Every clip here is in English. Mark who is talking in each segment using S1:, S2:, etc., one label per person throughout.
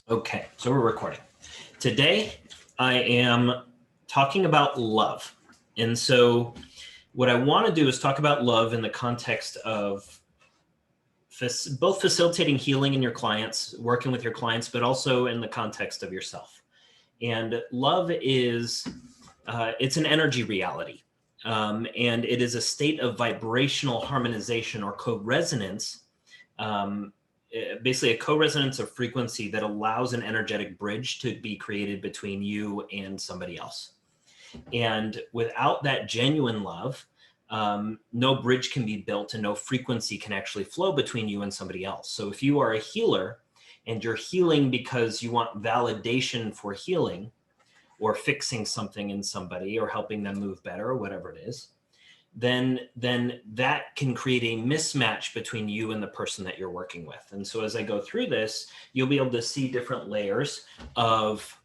S1: Okay, so we're recording. Today, I am talking about love. And so what I want to do is talk about love in the context of both facilitating healing in your clients, working with your clients, but also in the context of yourself. And love is, it's an energy reality. And it is a state of vibrational harmonization or co-resonance, basically a co-resonance of frequency that allows an energetic bridge to be created between you and somebody else. And without that genuine love, no bridge can be built and no frequency can actually flow between you and somebody else. So if you are a healer and you're healing because you want validation for healing or fixing something in somebody or helping them move better or whatever it is, then that can create a mismatch between you and the person that you're working with. And so as I go through this, you'll be able to see different layers of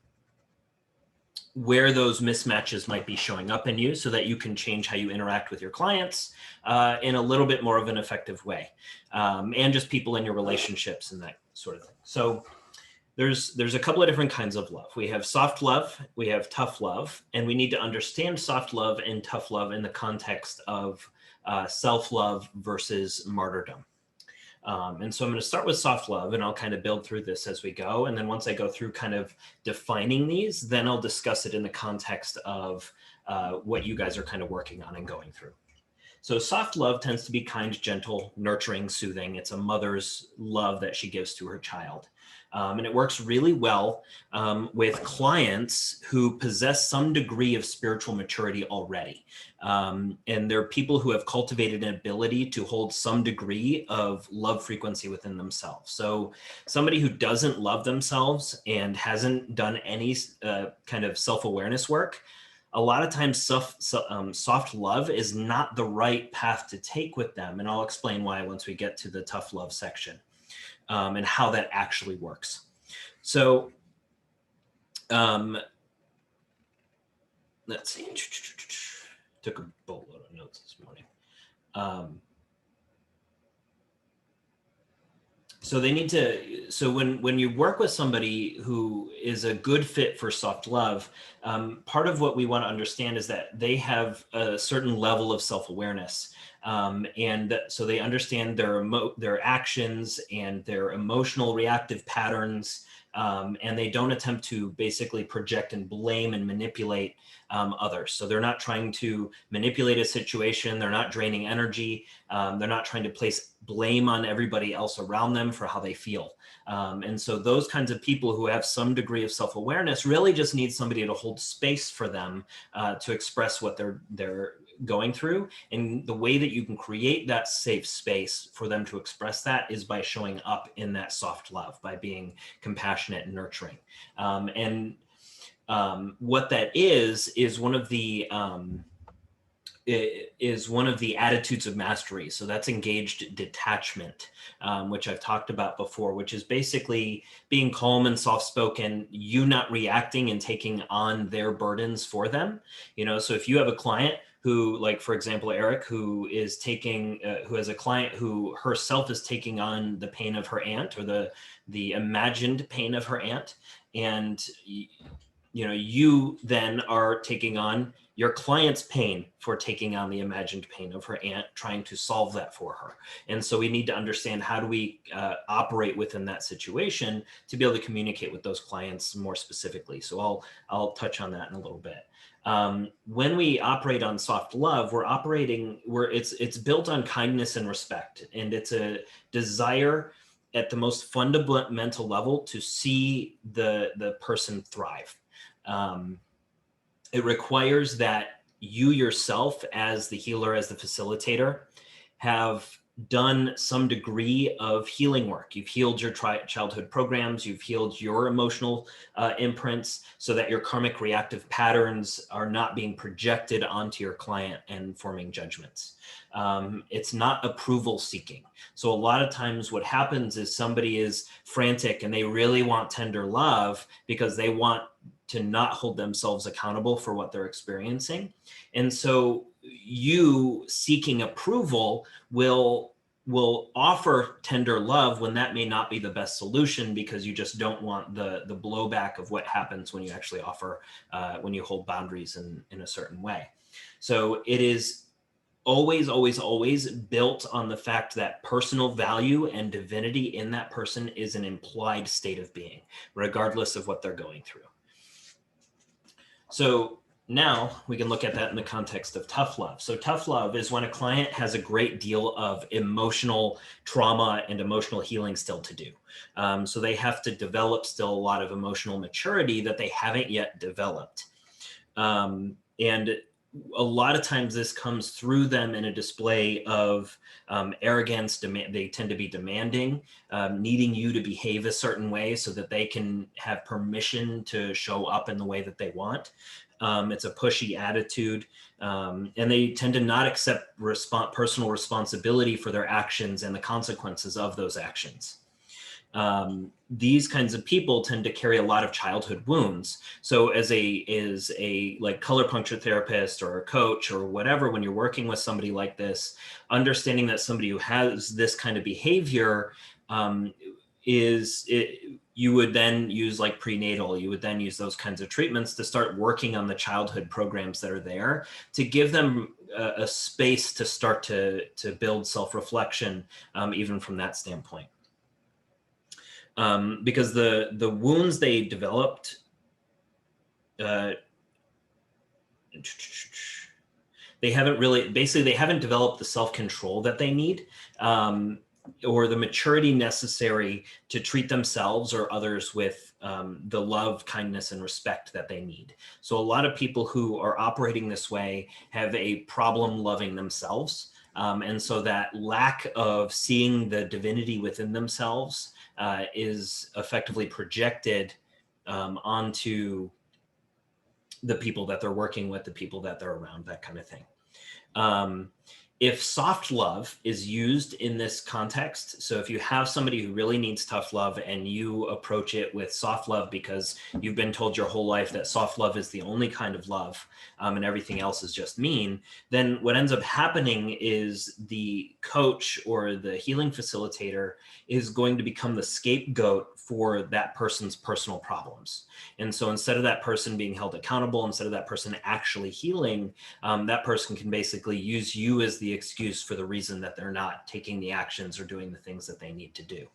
S1: where those mismatches might be showing up in you so that you can change how you interact with your clients in a little bit more of an effective way, and just people in your relationships and that sort of thing. So there's a couple of different kinds of love. We have soft love, we have tough love, and we need to understand soft love and tough love in the context of self-love versus martyrdom. And so I'm going to start with soft love, and I'll kind of build through this as we go. And then once I go through kind of defining these, then I'll discuss it in the context of what you guys are kind of working on and going through. So soft love tends to be kind, gentle, nurturing, soothing. It's a mother's love that she gives to her child. And it works really well with clients who possess some degree of spiritual maturity already. And they're people who have cultivated an ability to hold some degree of love frequency within themselves. So somebody who doesn't love themselves and hasn't done any kind of self-awareness work, a lot of times soft love is not the right path to take with them. And I'll explain why once we get to the tough love section. And how that actually works. So let's see. Took a boatload of notes this morning. So they need to, so when you work with somebody who is a good fit for soft love, part of what we want to understand is that they have a certain level of self-awareness. And so they understand their actions and their emotional reactive patterns, and they don't attempt to basically project and blame and manipulate others. So they're not trying to manipulate a situation. They're not draining energy. They're not trying to place blame on everybody else around them for how they feel. And so those kinds of people who have some degree of self-awareness really just need somebody to hold space for them to express what they're going through. And the way that you can create that safe space for them to express that is by showing up in that soft love, by being compassionate and nurturing. What that is one of the attitudes of mastery. So that's engaged detachment, which I've talked about before, which is basically being calm and soft-spoken, you not reacting and taking on their burdens for them. So if you have a client who, like, for example, Eric, who has a client who herself is taking on the pain of her aunt, or the imagined pain of her aunt, and you then are taking on your client's pain for taking on the imagined pain of her aunt, trying to solve that for her. And so we need to understand, how do we operate within that situation to be able to communicate with those clients more specifically. So I'll touch on that in a little bit. When we operate on soft love, it's built on kindness and respect. And it's a desire at the most fundamental level to see the person thrive. It requires that you yourself, as the healer, as the facilitator, have done some degree of healing work. You've healed your childhood programs, you've healed your emotional imprints, so that your karmic reactive patterns are not being projected onto your client and forming judgments. It's not approval seeking. So a lot of times what happens is somebody is frantic and they really want tender love because they want to not hold themselves accountable for what they're experiencing. And so you seeking approval will will offer tender love when that may not be the best solution, because you just don't want the blowback of what happens when you actually offer, when you hold boundaries in a certain way. So it is always, always, always built on the fact that personal value and divinity in that person is an implied state of being, regardless of what they're going through. So now we can look at that in the context of tough love. So tough love is when a client has a great deal of emotional trauma and emotional healing still to do. So they have to develop still a lot of emotional maturity that they haven't yet developed. And a lot of times this comes through them in a display of arrogance. They tend to be demanding, needing you to behave a certain way so that they can have permission to show up in the way that they want. It's a pushy attitude, and they tend to not accept personal responsibility for their actions and the consequences of those actions. These kinds of people tend to carry a lot of childhood wounds. So as a like color puncture therapist or a coach or whatever, when you're working with somebody like this, understanding that somebody who has this kind of behavior you would then use like prenatal, you would then use those kinds of treatments to start working on the childhood programs that are there, to give them a space to start to build self-reflection, even from that standpoint. Because the wounds they developed, they haven't developed the self-control that they need, or the maturity necessary to treat themselves or others with the love, kindness, and respect that they need. So a lot of people who are operating this way have a problem loving themselves. And so that lack of seeing the divinity within themselves is effectively projected onto the people that they're working with, the people that they're around, that kind of thing. If soft love is used in this context, so if you have somebody who really needs tough love and you approach it with soft love because you've been told your whole life that soft love is the only kind of love, and everything else is just mean, then what ends up happening is the coach or the healing facilitator is going to become the scapegoat for that person's personal problems. And so instead of that person being held accountable, instead of that person actually healing, that person can basically use you as the excuse for the reason that they're not taking the actions or doing the things that they need to do.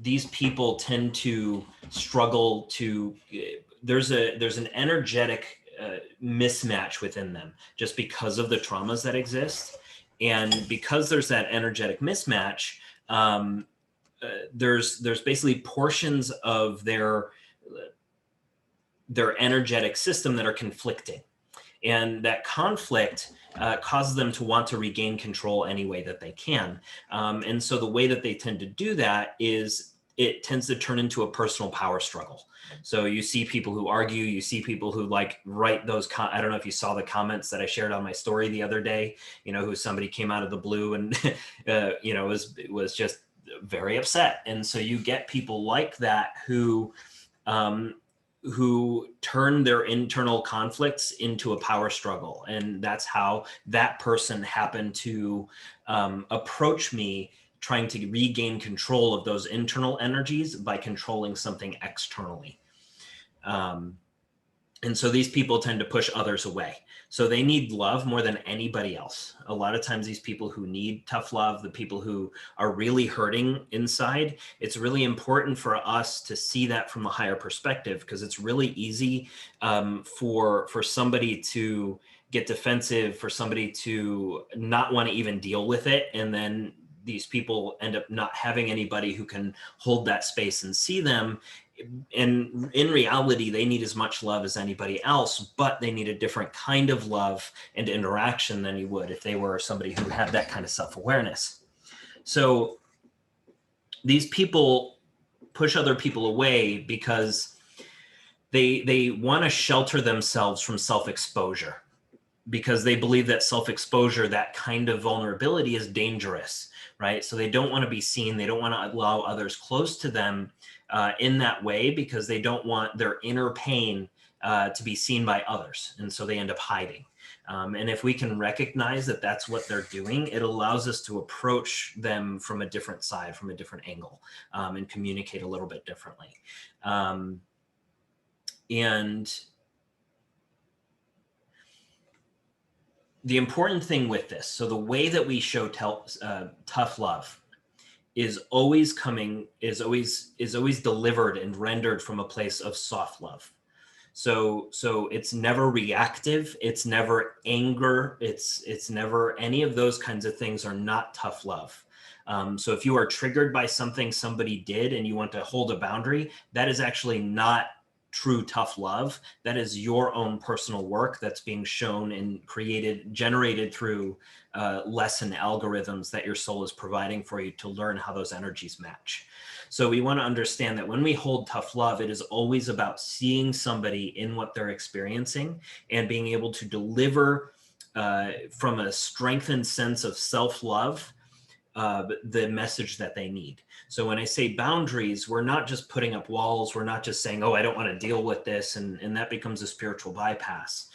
S1: These people tend to struggle to, there's an energetic mismatch within them just because of the traumas that exist. And because there's that energetic mismatch, there's basically portions of their energetic system that are conflicting. And that conflict causes them to want to regain control any way that they can. And so the way that they tend to do that is it tends to turn into a personal power struggle. So you see people who argue, you see people who like write those, I don't know if you saw the comments that I shared on my story the other day, who somebody came out of the blue and, was just very upset. And so you get people like that who turn their internal conflicts into a power struggle. And that's how that person happened to approach me, trying to regain control of those internal energies by controlling something externally. And so these people tend to push others away. So they need love more than anybody else. A lot of times these people who need tough love, the people who are really hurting inside, it's really important for us to see that from a higher perspective, because it's really easy for somebody to get defensive, for somebody to not want to even deal with it. And then these people end up not having anybody who can hold that space and see them. And in reality, they need as much love as anybody else, but they need a different kind of love and interaction than you would if they were somebody who had that kind of self-awareness. So these people push other people away because they want to shelter themselves from self-exposure, because they believe that self-exposure, that kind of vulnerability, is dangerous, right? So they don't want to be seen. They don't want to allow others close to them in that way, because they don't want their inner pain to be seen by others. And so they end up hiding. And if we can recognize that that's what they're doing, it allows us to approach them from a different side, from a different angle, and communicate a little bit differently. And the important thing with this, so the way that we show tough love is always delivered and rendered from a place of soft love. So it's never reactive. It's never anger. It's never any of those kinds of things are not tough love. So if you are triggered by something somebody did and you want to hold a boundary, that is actually not true tough love. That is your own personal work that's being shown and generated through lesson algorithms that your soul is providing for you to learn how those energies match. So we want to understand that when we hold tough love, it is always about seeing somebody in what they're experiencing and being able to deliver from a strengthened sense of self-love the message that they need. So when I say boundaries, we're not just putting up walls. We're not just saying, oh, I don't want to deal with this. And that becomes a spiritual bypass.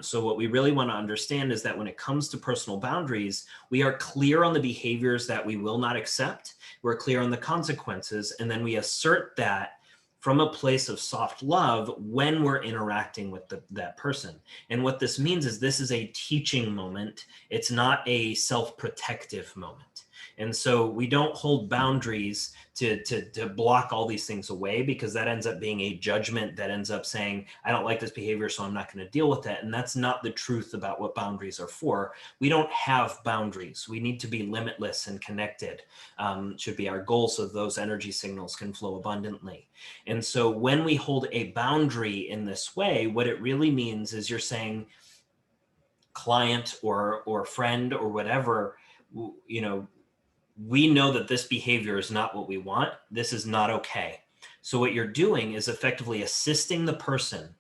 S1: So what we really want to understand is that when it comes to personal boundaries, we are clear on the behaviors that we will not accept. We're clear on the consequences. And then we assert that from a place of soft love when we're interacting with that person. And what this means is this is a teaching moment. It's not a self-protective moment. And so we don't hold boundaries to block all these things away, because that ends up being a judgment that ends up saying, I don't like this behavior, so I'm not going to deal with that. And that's not the truth about what boundaries are for. We don't have boundaries. We need to be limitless and connected, should be our goal, so those energy signals can flow abundantly. And so when we hold a boundary in this way, what it really means is you're saying, client or friend or whatever, you know, we know that this behavior is not what we want. This is not okay. So what you're doing is effectively assisting the person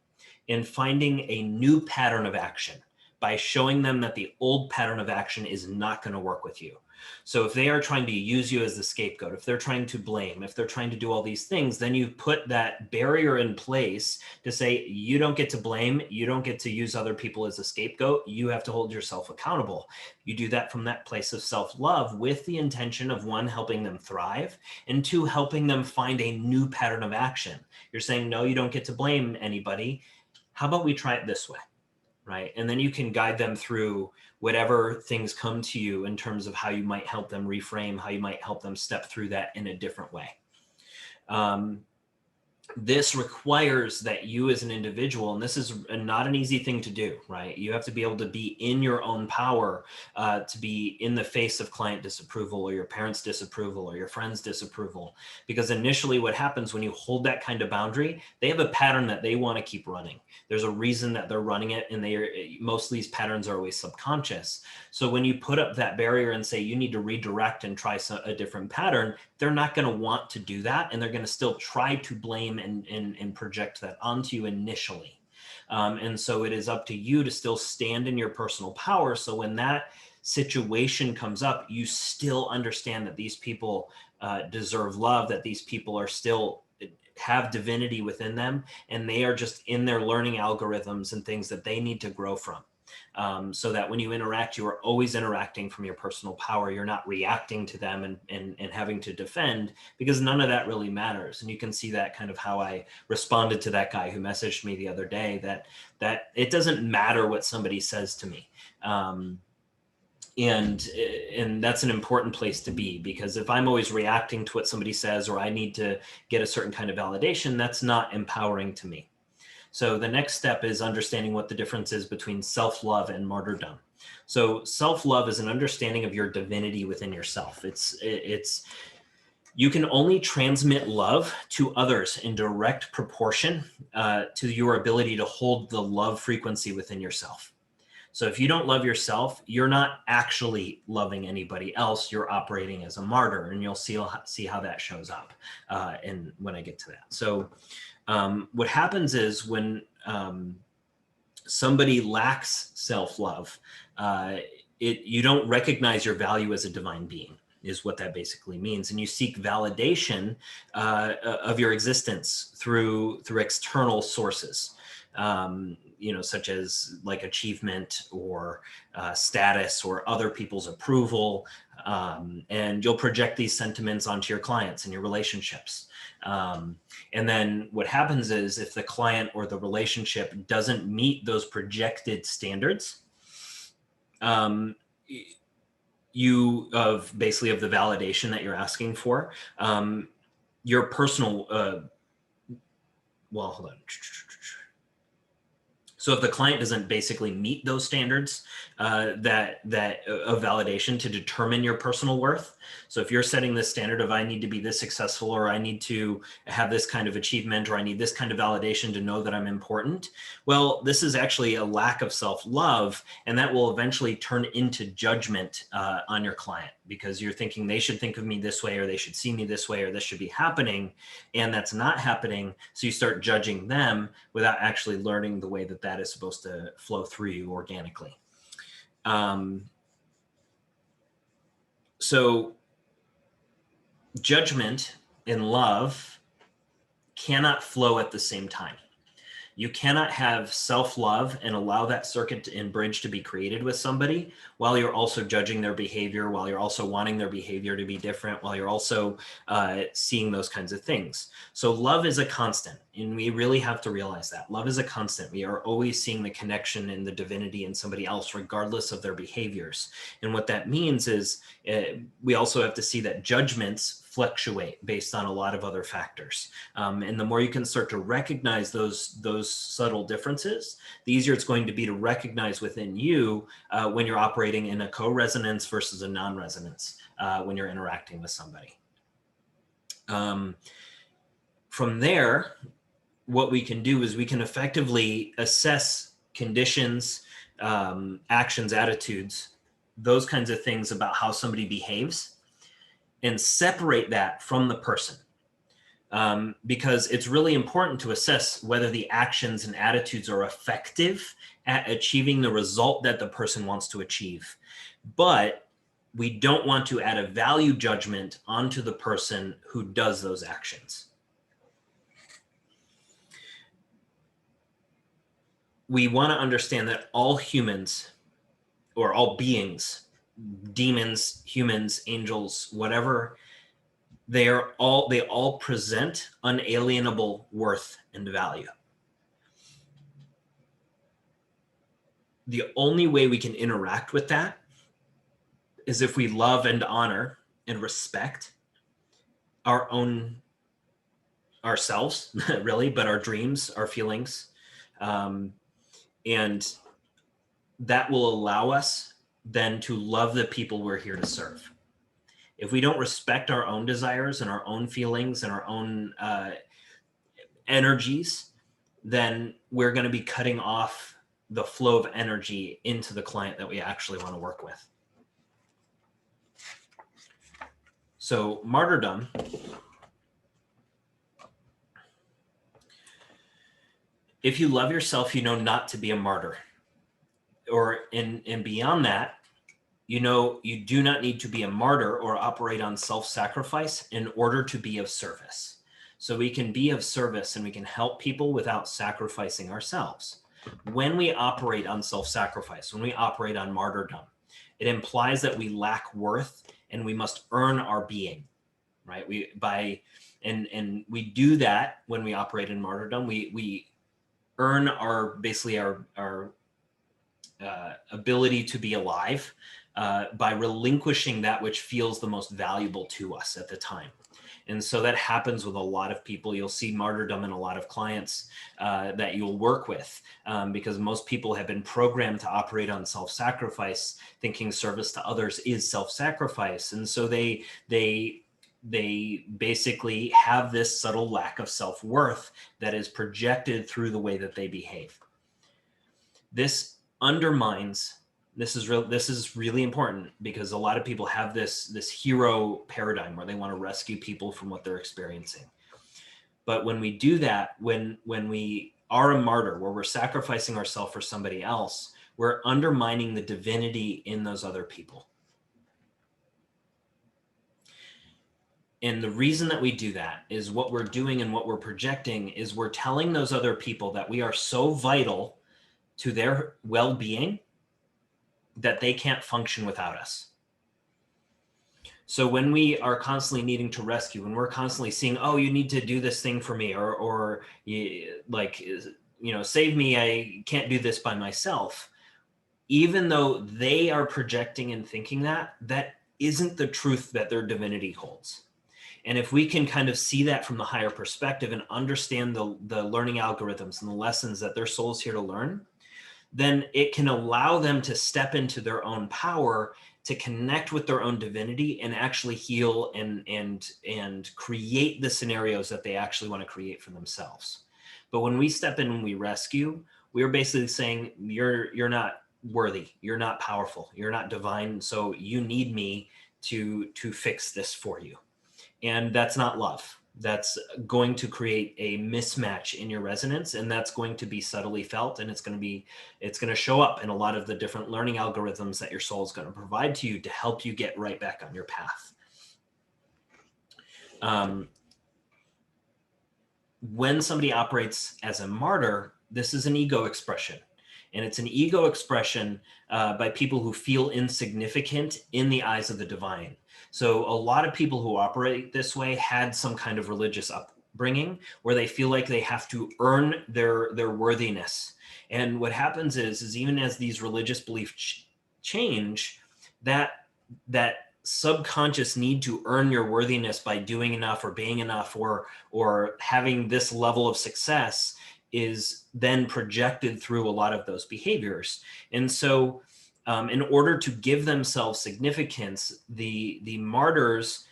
S1: in finding a new pattern of action by showing them that the old pattern of action is not going to work with you. So if they are trying to use you as the scapegoat, if they're trying to blame, if they're trying to do all these things, then you put that barrier in place to say, you don't get to blame, you don't get to use other people as a scapegoat, you have to hold yourself accountable. You do that from that place of self-love with the intention of, one, helping them thrive, and two, helping them find a new pattern of action. You're saying, no, you don't get to blame anybody. How about we try it this way? Right? And then you can guide them through whatever things come to you in terms of how you might help them reframe, how you might help them step through that in a different way. This requires that you as an individual, and this is not an easy thing to do, right? You have to be able to be in your own power, to be in the face of client disapproval or your parents' disapproval or your friends' disapproval. Because initially what happens when you hold that kind of boundary, they have a pattern that they want to keep running. There's a reason that they're running it, and most of these patterns are always subconscious. So when you put up that barrier and say you need to redirect and try a different pattern, they're not going to want to do that, and they're going to still try to blame and project that onto you initially. And so it is up to you to still stand in your personal power. So when that situation comes up, you still understand that these people deserve love, that these people are still have divinity within them, and they are just in their learning algorithms and things that they need to grow from. So that when you interact, you are always interacting from your personal power. You're not reacting to them and having to defend, because none of that really matters. And you can see that kind of how I responded to that guy who messaged me the other day, that it doesn't matter what somebody says to me. And that's an important place to be, because if I'm always reacting to what somebody says, or I need to get a certain kind of validation, that's not empowering to me. So the next step is understanding what the difference is between self-love and martyrdom. So self-love is an understanding of your divinity within yourself. You can only transmit love to others in direct proportion to your ability to hold the love frequency within yourself. So if you don't love yourself, you're not actually loving anybody else. You're operating as a martyr, and you'll see how that shows up and when I get to that. So what happens is when somebody lacks self-love, you don't recognize your value as a divine being, is what that basically means. And you seek validation of your existence through external sources. such as like achievement or status or other people's approval. And you'll project these sentiments onto your clients and your relationships. And then what happens is if the client or the relationship doesn't meet those projected standards, of the validation that you're asking for, your personal, hold on. So if the client doesn't basically meet those standards that of validation to determine your personal worth. So if you're setting this standard of I need to be this successful, or I need to have this kind of achievement, or I need this kind of validation to know that I'm important, well, this is actually a lack of self-love, and that will eventually turn into judgment on your client, because you're thinking they should think of me this way, or they should see me this way, or this should be happening, and that's not happening. So you start judging them without actually learning the way that that is supposed to flow through you organically. So judgment and love cannot flow at the same time. You cannot have self-love and allow that circuit and bridge to be created with somebody while you're also judging their behavior, while you're also wanting their behavior to be different, while you're also seeing those kinds of things. So love is a constant, and we really have to realize that. Love is a constant. We are always seeing the connection and the divinity in somebody else, regardless of their behaviors. And what that means is we also have to see that judgments fluctuate based on a lot of other factors. And the more you can start to recognize those subtle differences, the easier it's going to be to recognize within you when you're operating in a co-resonance versus a non-resonance when you're interacting with somebody. From there, what we can do is we can effectively assess conditions, actions, attitudes, those kinds of things about how somebody behaves, and separate that from the person. Because it's really important to assess whether the actions and attitudes are effective at achieving the result that the person wants to achieve. But we don't want to add a value judgment onto the person who does those actions. We want to understand that all humans, or all beings, demons, humans, angels, whatever, they all present unalienable worth and value. The only way we can interact with that is if we love and honor and respect ourselves, really, but our dreams, our feelings, and that will allow us then to love the people we're here to serve. If we don't respect our own desires and our own feelings and our own energies, then we're going to be cutting off the flow of energy into the client that we actually want to work with. So martyrdom if you love yourself, you know not to be a martyr. Or and beyond that, you know you do not need to be a martyr or operate on self-sacrifice in order to be of service. So we can be of service and we can help people without sacrificing ourselves. When we operate on self-sacrifice, when we operate on martyrdom, it implies that we lack worth and we must earn our being, right? We do that when we operate in martyrdom. We earn our ability to be alive by relinquishing that which feels the most valuable to us at the time. And so that happens with a lot of people. You'll see martyrdom in a lot of clients that you'll work with because most people have been programmed to operate on self-sacrifice, thinking service to others is self-sacrifice. And so they basically have this subtle lack of self-worth that is projected through the way that they behave. This undermines, this is really important because a lot of people have this hero paradigm where they want to rescue people from what they're experiencing. But when we do that, when we are a martyr, where we're sacrificing ourselves for somebody else, we're undermining the divinity in those other people. And the reason that we do that is what we're doing and what we're projecting is we're telling those other people that we are so vital to their well-being that they can't function without us. So when we are constantly needing to rescue, when we're constantly seeing, oh, you need to do this thing for me, or like, save me, I can't do this by myself. Even though they are projecting and thinking that isn't the truth that their divinity holds. And if we can kind of see that from the higher perspective and understand the learning algorithms and the lessons that their soul's here to learn, then it can allow them to step into their own power, to connect with their own divinity and actually heal and create the scenarios that they actually want to create for themselves. But when we step in and we rescue, we're basically saying, you're not worthy, you're not powerful, you're not divine, so you need me to fix this for you. And that's not love. That's going to create a mismatch in your resonance, and that's going to be subtly felt, and it's going to show up in a lot of the different learning algorithms that your soul is going to provide to you to help you get right back on your path. When somebody operates as a martyr, this is an ego expression, and it's an ego expression by people who feel insignificant in the eyes of the divine. So a lot of people who operate this way had some kind of religious upbringing where they feel like they have to earn their worthiness. And what happens is even as these religious beliefs change, that subconscious need to earn your worthiness by doing enough or being enough or having this level of success is then projected through a lot of those behaviors. And so in order to give themselves significance, the martyrs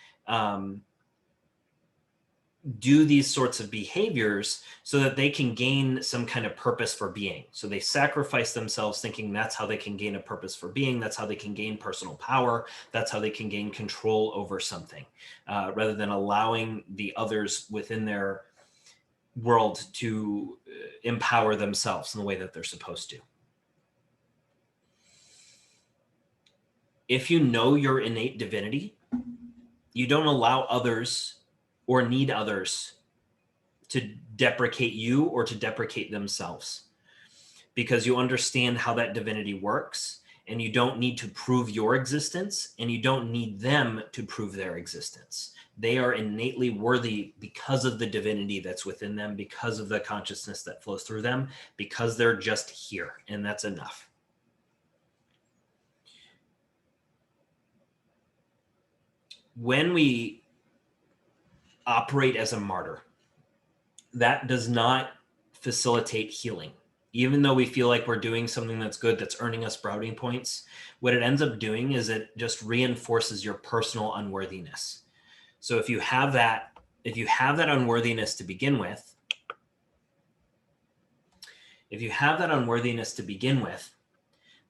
S1: do these sorts of behaviors so that they can gain some kind of purpose for being. So they sacrifice themselves thinking that's how they can gain a purpose for being. That's how they can gain personal power. That's how they can gain control over something, rather than allowing the others within their world to empower themselves in the way that they're supposed to. If you know your innate divinity, you don't allow others or need others to deprecate you or to deprecate themselves, because you understand how that divinity works, and you don't need to prove your existence, and you don't need them to prove their existence. They are innately worthy because of the divinity that's within them, because of the consciousness that flows through them, because they're just here, and that's enough. When we operate as a martyr, that does not facilitate healing. Even though we feel like we're doing something that's good, that's earning us brownie points, what it ends up doing is it just reinforces your personal unworthiness. So if you have that unworthiness to begin with,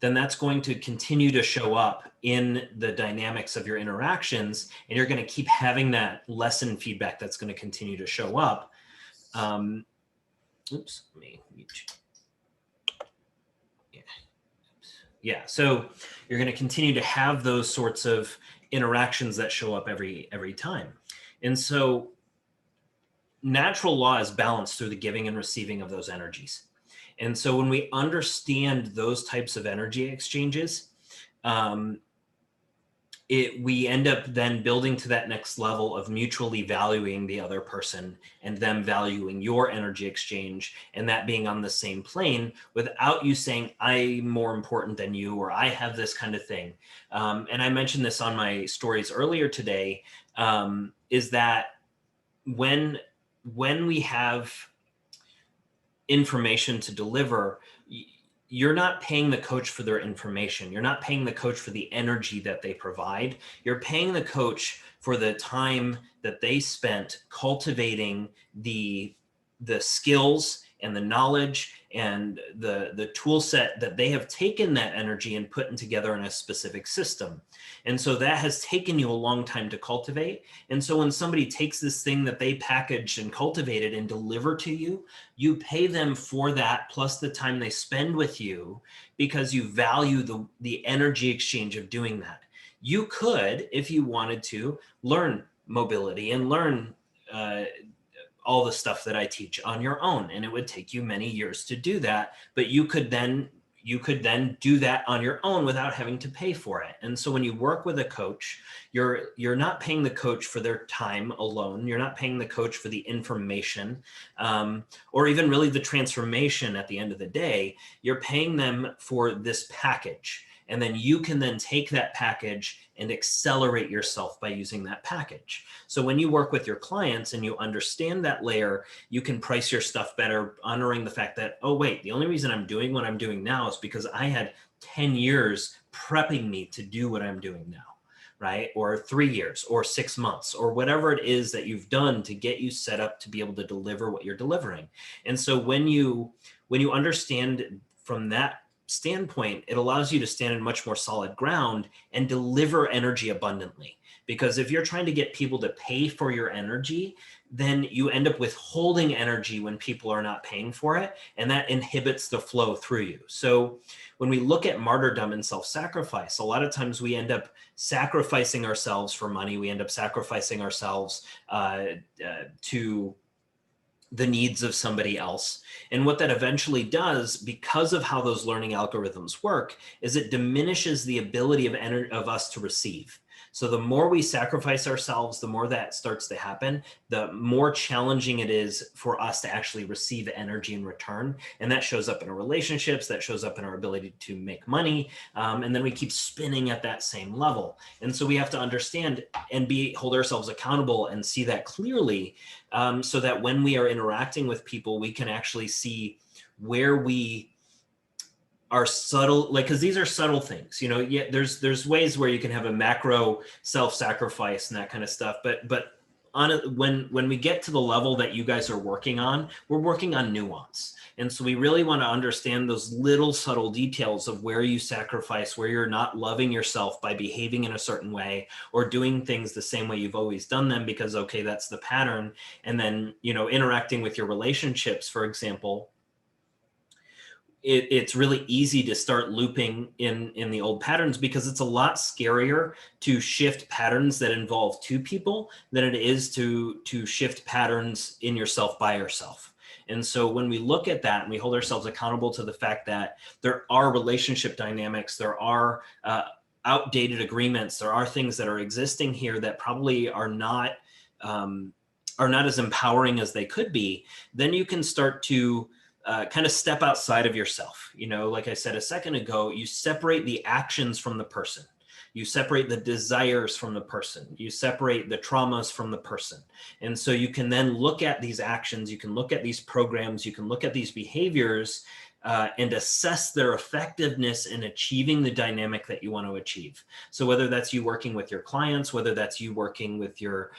S1: then that's going to continue to show up in the dynamics of your interactions, and you're going to keep having that lesson feedback that's going to continue to show up. Oops, let me mute. Yeah, so you're going to continue to have those sorts of interactions that show up every time. And so natural law is balanced through the giving and receiving of those energies. And so when we understand those types of energy exchanges, we end up then building to that next level of mutually valuing the other person and them valuing your energy exchange, and that being on the same plane without you saying, I'm more important than you, or I have this kind of thing. And I mentioned this on my stories earlier today, is that when we have information to deliver, you're not paying the coach for their information. You're not paying the coach for the energy that they provide. You're paying the coach for the time that they spent cultivating the skills and the knowledge and the tool set that they have taken that energy and put together in a specific system. And so that has taken you a long time to cultivate. And so when somebody takes this thing that they packaged and cultivated and deliver to you, you pay them for that plus the time they spend with you, because you value the energy exchange of doing that. You could, if you wanted to, learn mobility and learn all the stuff that I teach on your own. And it would take you many years to do that, but you could then do that on your own without having to pay for it. And so when you work with a coach, you're not paying the coach for their time alone. You're not paying the coach for the information, or even really the transformation at the end of the day. You're paying them for this package. And then you can then take that package and accelerate yourself by using that package. So when you work with your clients and you understand that layer, you can price your stuff better, honoring the fact that, oh, wait, the only reason I'm doing what I'm doing now is because I had 10 years prepping me to do what I'm doing now, right? Or 3 years or 6 months or whatever it is that you've done to get you set up to be able to deliver what you're delivering. And so when you understand from that standpoint, it allows you to stand in much more solid ground and deliver energy abundantly. Because if you're trying to get people to pay for your energy, then you end up withholding energy when people are not paying for it, and that inhibits the flow through you. So when we look at martyrdom and self-sacrifice, a lot of times we end up sacrificing ourselves for money. We end up sacrificing ourselves to the needs of somebody else. And what that eventually does, because of how those learning algorithms work, is it diminishes the ability of us to receive. So the more we sacrifice ourselves, the more that starts to happen, the more challenging it is for us to actually receive energy in return. And that shows up in our relationships, that shows up in our ability to make money. And then we keep spinning at that same level. And so we have to understand and hold ourselves accountable and see that clearly, so that when we are interacting with people, we can actually see where we are subtle, like, because these are subtle things, yeah, there's ways where you can have a macro self-sacrifice and that kind of stuff, but when we get to the level that you guys are working on, we're working on nuance. And so we really want to understand those little subtle details of where you sacrifice, where you're not loving yourself by behaving in a certain way or doing things the same way you've always done them because, okay, that's the pattern. And then, interacting with your relationships, for example, it's really easy to start looping in the old patterns because it's a lot scarier to shift patterns that involve two people than it is to shift patterns in yourself by yourself. And so when we look at that and we hold ourselves accountable to the fact that there are relationship dynamics, there are outdated agreements, there are things that are existing here that probably are not as empowering as they could be, then you can start to kind of step outside of yourself. Like I said a second ago, you separate the actions from the person. You separate the desires from the person. You separate the traumas from the person. And so you can then look at these actions, you can look at these programs, you can look at these behaviors and assess their effectiveness in achieving the dynamic that you want to achieve. So whether that's you working with your clients, whether that's you working with your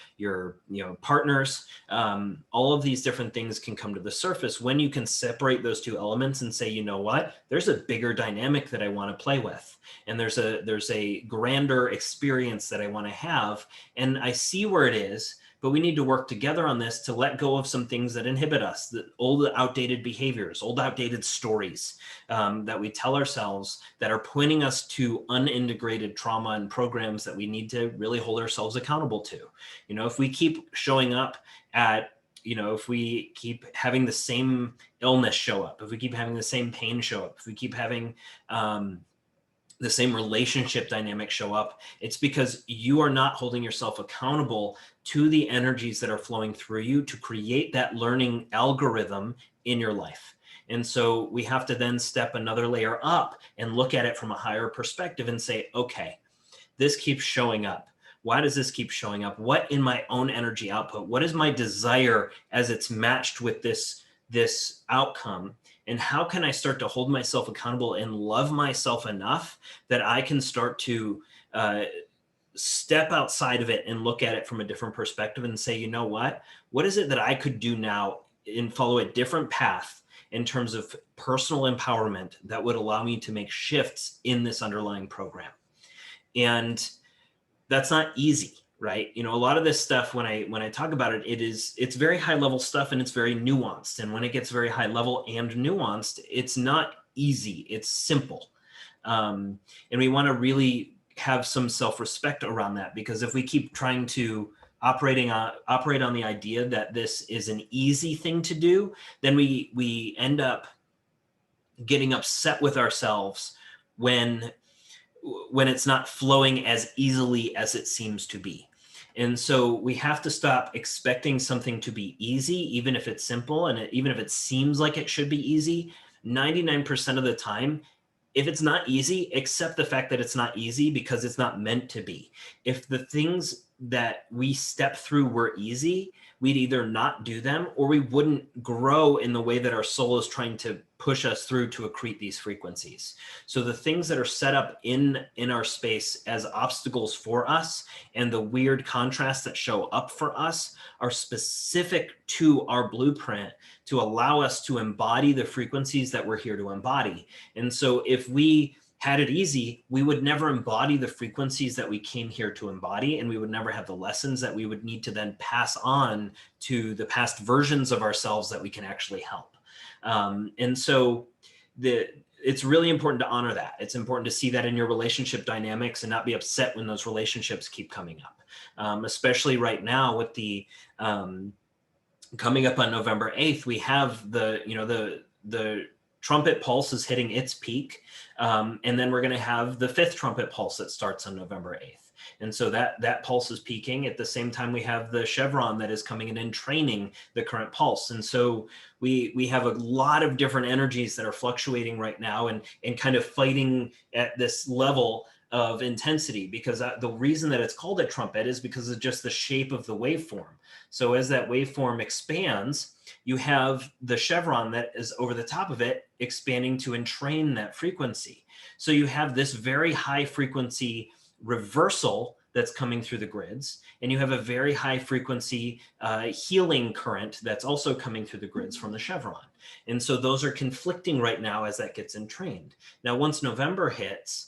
S1: partners, all of these different things can come to the surface when you can separate those two elements and say, you know what, there's a bigger dynamic that I want to play with. And there's a grander experience that I want to have. And I see where it is, but we need to work together on this to let go of some things that inhibit us, the old outdated behaviors, old outdated stories that we tell ourselves that are pointing us to unintegrated trauma and programs that we need to really hold ourselves accountable to. If we keep showing up at, if we keep having the same illness show up, if we keep having the same pain show up, if we keep having the same relationship dynamic show up, it's because you are not holding yourself accountable to the energies that are flowing through you to create that learning algorithm in your life. And so we have to then step another layer up and look at it from a higher perspective and say, okay, this keeps showing up. Why does this keep showing up? What in my own energy output? What is my desire as it's matched with this outcome? And how can I start to hold myself accountable and love myself enough that I can start to step outside of it and look at it from a different perspective and say, you know what is it that I could do now and follow a different path in terms of personal empowerment that would allow me to make shifts in this underlying program? And that's not easy, right? A lot of this stuff, when I talk about it, it's very high level stuff and it's very nuanced. And when it gets very high level and nuanced, it's not easy, it's simple. And we want to really have some self-respect around that, because if we keep trying to operate on the idea that this is an easy thing to do, then we end up getting upset with ourselves when it's not flowing as easily as it seems to be. And so we have to stop expecting something to be easy, even if it's simple, and even if it seems like it should be easy. 99% of the time, if it's not easy, accept the fact that it's not easy, because it's not meant to be. If the things that we step through were easy, we'd either not do them, or we wouldn't grow in the way that our soul is trying to push us through to accrete these frequencies. So the things that are set up in our space as obstacles for us, and the weird contrasts that show up for us, are specific to our blueprint to allow us to embody the frequencies that we're here to embody. And so if we had it easy, we would never embody the frequencies that we came here to embody, and we would never have the lessons that we would need to then pass on to the past versions of ourselves that we can actually help. And so it's really important to honor that. It's important to see that in your relationship dynamics and not be upset when those relationships keep coming up. Especially right now with the coming up on November 8th, we have the trumpet pulse is hitting its peak. And then we're going to have the 5th trumpet pulse that starts on November 8th. And so that pulse is peaking. At the same time, we have the chevron that is coming in and training the current pulse. And so we have a lot of different energies that are fluctuating right now and kind of fighting at this level of intensity, because the reason that it's called a trumpet is because of just the shape of the waveform. So as that waveform expands, you have the chevron that is over the top of it expanding to entrain that frequency. So you have this very high frequency reversal that's coming through the grids, and you have a very high frequency healing current that's also coming through the grids from the chevron. And so those are conflicting right now as that gets entrained. Now, once November hits,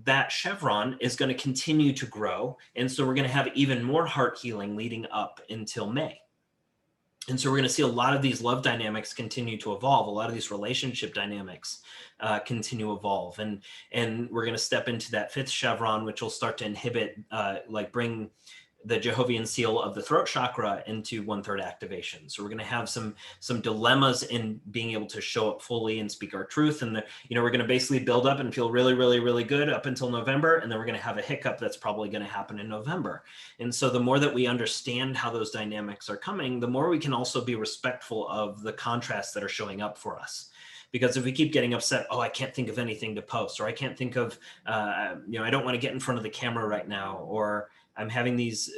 S1: that chevron is going to continue to grow. And so we're going to have even more heart healing leading up until May. And so we're going to see a lot of these love dynamics continue to evolve. A lot of these relationship dynamics continue to evolve. And we're going to step into that 5th chevron, which will start to inhibit, bring the Jehovian seal of the throat chakra into 1/3 activation. So we're going to have some dilemmas in being able to show up fully and speak our truth. And we're going to basically build up and feel really, really, really good up until November. And then we're going to have a hiccup that's probably going to happen in November. And so the more that we understand how those dynamics are coming, the more we can also be respectful of the contrasts that are showing up for us. Because if we keep getting upset, I can't think of anything to post, or I can't think of, I don't want to get in front of the camera right now, or I'm having these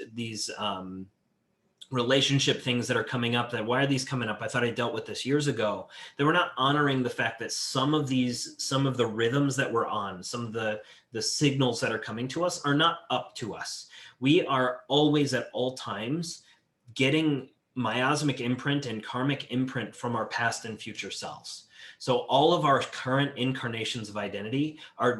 S1: relationship things that are coming up, that why are these coming up? I thought I dealt with this years ago. That we're not honoring the fact that some of the rhythms that we're on, some of the signals that are coming to us are not up to us. We are always at all times getting miasmic imprint and karmic imprint from our past and future selves. So all of our current incarnations of identity are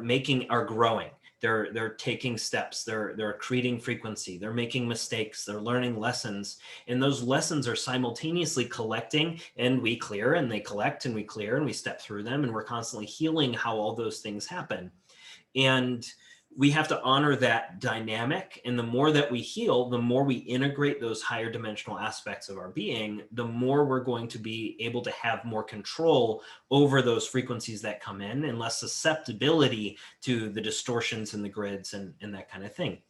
S1: growing. They're taking steps, they're accreting frequency, they're making mistakes, they're learning lessons, and those lessons are simultaneously collecting, and we clear, and they collect, and we clear, and we step through them, and we're constantly healing how all those things happen. And we have to honor that dynamic, and the more that we heal, the more we integrate those higher dimensional aspects of our being, the more we're going to be able to have more control over those frequencies that come in, and less susceptibility to the distortions in the grids and that kind of thing.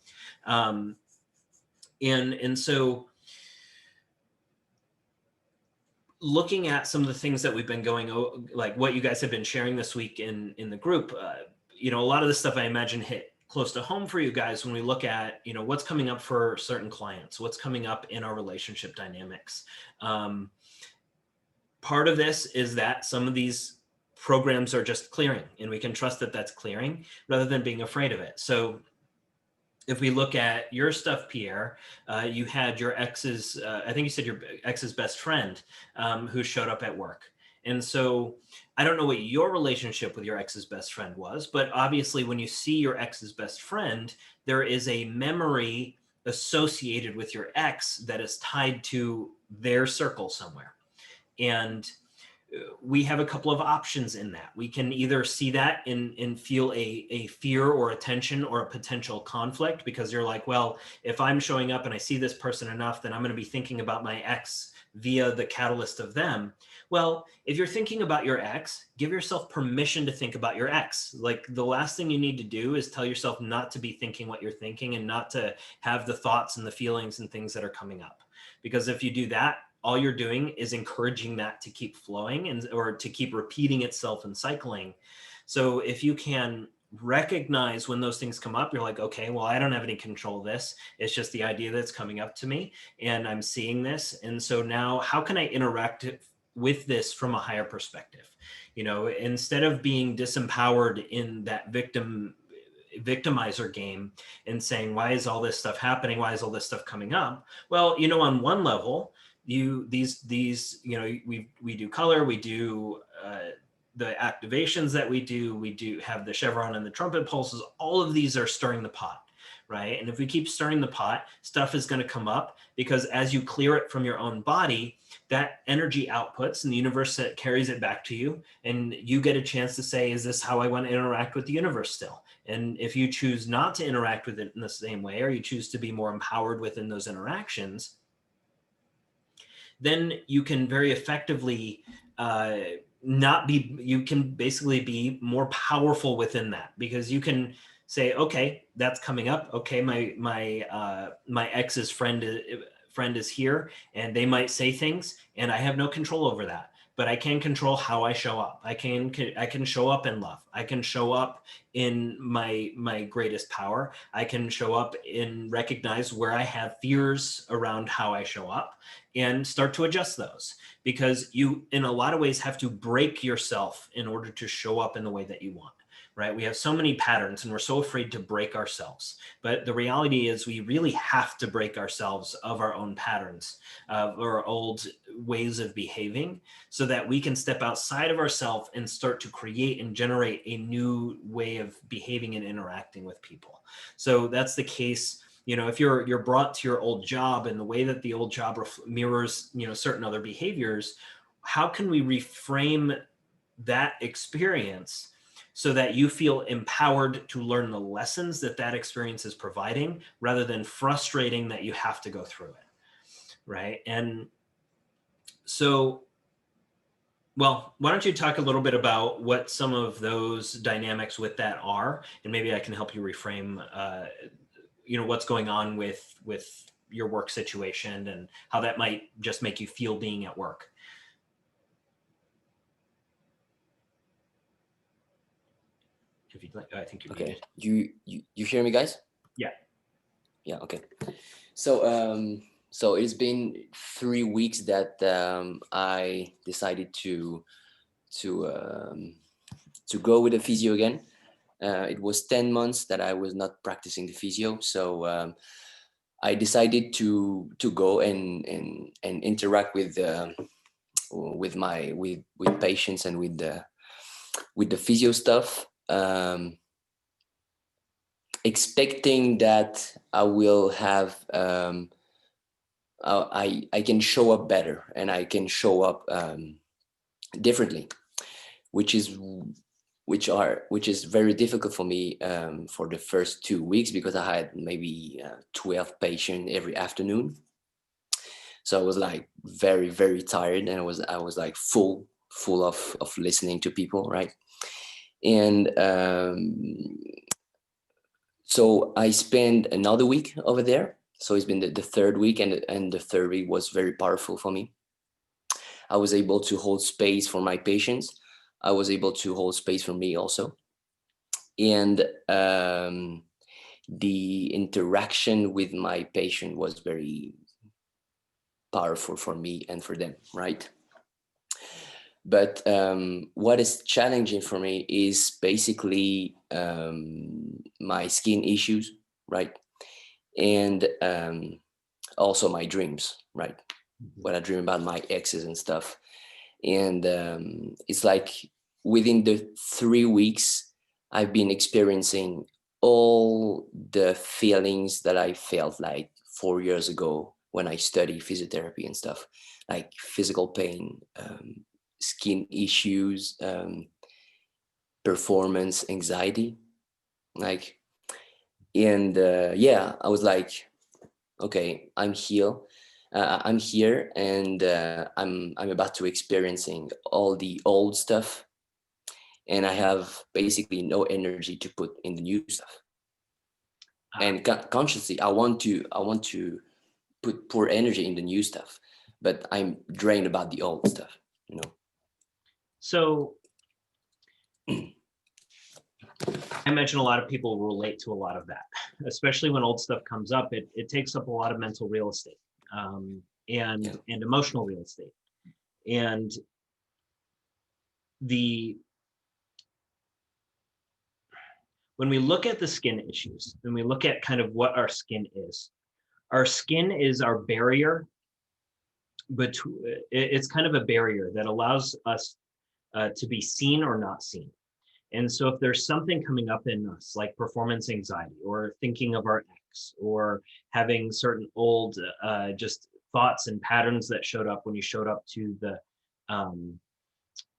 S1: And so looking at some of the things that we've been going, like what you guys have been sharing this week in the group, a lot of this stuff I imagine hit close to home for you guys when we look at, what's coming up for certain clients, what's coming up in our relationship dynamics. Part of this is that some of these programs are just clearing, and we can trust that that's clearing rather than being afraid of it. So if we look at your stuff, Pierre, you had your ex's, I think you said your ex's best friend who showed up at work. And so I don't know what your relationship with your ex's best friend was, but obviously when you see your ex's best friend, there is a memory associated with your ex that is tied to their circle somewhere. And we have a couple of options in that. We can either see that and feel a fear or a tension or a potential conflict, because you're like, well, if I'm showing up and I see this person enough, then I'm going to be thinking about my ex via the catalyst of them. Well, if you're thinking about your ex, give yourself permission to think about your ex. Like, the last thing you need to do is tell yourself not to be thinking what you're thinking and not to have the thoughts and the feelings and things that are coming up. Because if you do that, all you're doing is encouraging that to keep flowing and or to keep repeating itself and cycling. So if you can recognize when those things come up, you're like, okay, well, I don't have any control of this. It's just the idea that's coming up to me and I'm seeing this. And so now how can I interact with this from a higher perspective? You know, instead of being disempowered in that victimizer game and saying, why is all this stuff happening? Why is all this stuff coming up? Well, you know, on one level, these you know, we do color, we do the activations that we do have the chevron and the trumpet pulses. All of these are stirring the pot, right? And if we keep stirring the pot, stuff is going to come up, because as you clear it from your own body, that energy outputs and the universe carries it back to you, and you get a chance to say, is this how I want to interact with the universe still? And if you choose not to interact with it in the same way, or you choose to be more empowered within those interactions, then you can very effectively you can basically be more powerful within that, because you can say, okay, that's coming up. Okay, my ex's friend is here, and they might say things, and I have no control over that. But I can control how I show up. I can show up in love. I can show up in my greatest power. I can show up and recognize where I have fears around how I show up and start to adjust those, because you, in a lot of ways, have to break yourself in order to show up in the way that you want. Right? We have so many patterns and we're so afraid to break ourselves. But the reality is we really have to break ourselves of our own patterns, of our old ways of behaving, so that we can step outside of ourselves and start to create and generate a new way of behaving and interacting with people. So that's the case. You know, if you're brought to your old job and the way that the old job mirrors, you know, certain other behaviors, how can we reframe that experience so that you feel empowered to learn the lessons that that experience is providing, rather than frustrating that you have to go through it, right? And so, well, why don't you talk a little bit about what some of those dynamics with that are, and maybe I can help you reframe, you know, what's going on with your work situation and how that might just make you feel being at work. If you'd like, I think you're
S2: Okay.
S1: muted.
S2: You hear me, guys?
S1: Yeah.
S2: Yeah. Okay. So so it's been 3 weeks that I decided to go with the physio again. It was 10 months that I was not practicing the physio, so I decided to go and interact with patients and with the physio stuff. Expecting that I will have I can show up better and I can show up differently, which is very difficult for me for the first 2 weeks, because I had maybe 12 patients every afternoon. So I was like very, very tired, and I was like full of listening to people, right? And so I spent another week over there. So it's been the third week, and the third week was very powerful for me. I was able to hold space for my patients. I was able to hold space for me also. And the interaction with my patient was very powerful for me and for them, right? But what is challenging for me is basically my skin issues, right? And also my dreams, right? What I dream about my exes and stuff. And it's like within the 3 weeks, I've been experiencing all the feelings that I felt like 4 years ago when I studied physiotherapy and stuff, like physical pain, skin issues, performance anxiety, like, and yeah, I was like, okay, I'm here, and I'm about to experiencing all the old stuff, and I have basically no energy to put in the new stuff. And consciously, I want to pour energy in the new stuff, but I'm drained about the old stuff, you know.
S1: So I imagine a lot of people relate to a lot of that, especially when old stuff comes up. It takes up a lot of mental real estate, and emotional real estate. And when we look at the skin issues, and we look at kind of what our skin is our barrier, but it's kind of a barrier that allows us to be seen or not seen. And so if there's something coming up in us, like performance anxiety, or thinking of our ex, or having certain old just thoughts and patterns that showed up when you showed up to um,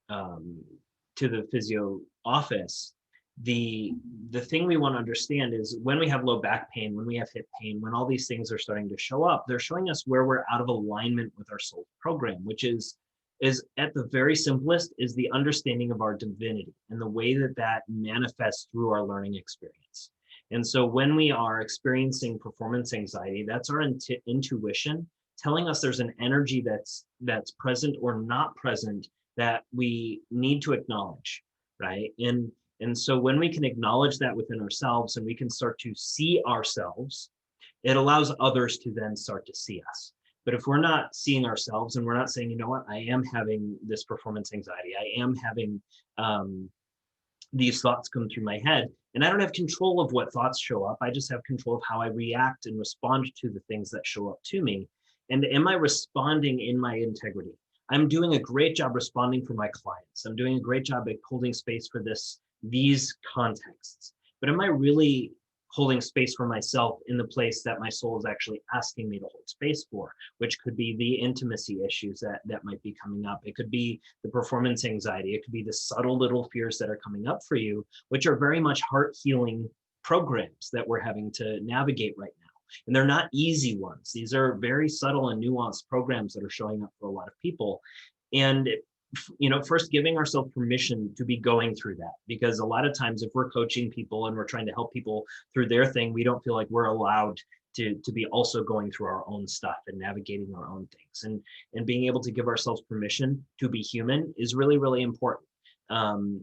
S1: the physio office, the thing we want to understand is when we have low back pain, when we have hip pain, when all these things are starting to show up, they're showing us where we're out of alignment with our soul program, which is at the very simplest is the understanding of our divinity and the way that that manifests through our learning experience. And so when we are experiencing performance anxiety, that's our intuition telling us there's an energy that's present or not present that we need to acknowledge, right? And so when we can acknowledge that within ourselves and we can start to see ourselves, it allows others to then start to see us. But if we're not seeing ourselves and we're not saying, you know what, I am having this performance anxiety, I am having these thoughts come through my head, and I don't have control of what thoughts show up, I just have control of how I react and respond to the things that show up to me. And am I responding in my integrity? I'm doing a great job responding for my clients. I'm doing a great job at holding space for these contexts. But am I really holding space for myself in the place that my soul is actually asking me to hold space for, which could be the intimacy issues that might be coming up. It could be the performance anxiety. It could be the subtle little fears that are coming up for you, which are very much heart healing programs that we're having to navigate right now. And they're not easy ones. These are very subtle and nuanced programs that are showing up for a lot of people. And first giving ourselves permission to be going through that, because a lot of times if we're coaching people and we're trying to help people through their thing, we don't feel like we're allowed to be also going through our own stuff and navigating our own things. And being able to give ourselves permission to be human is really, really important,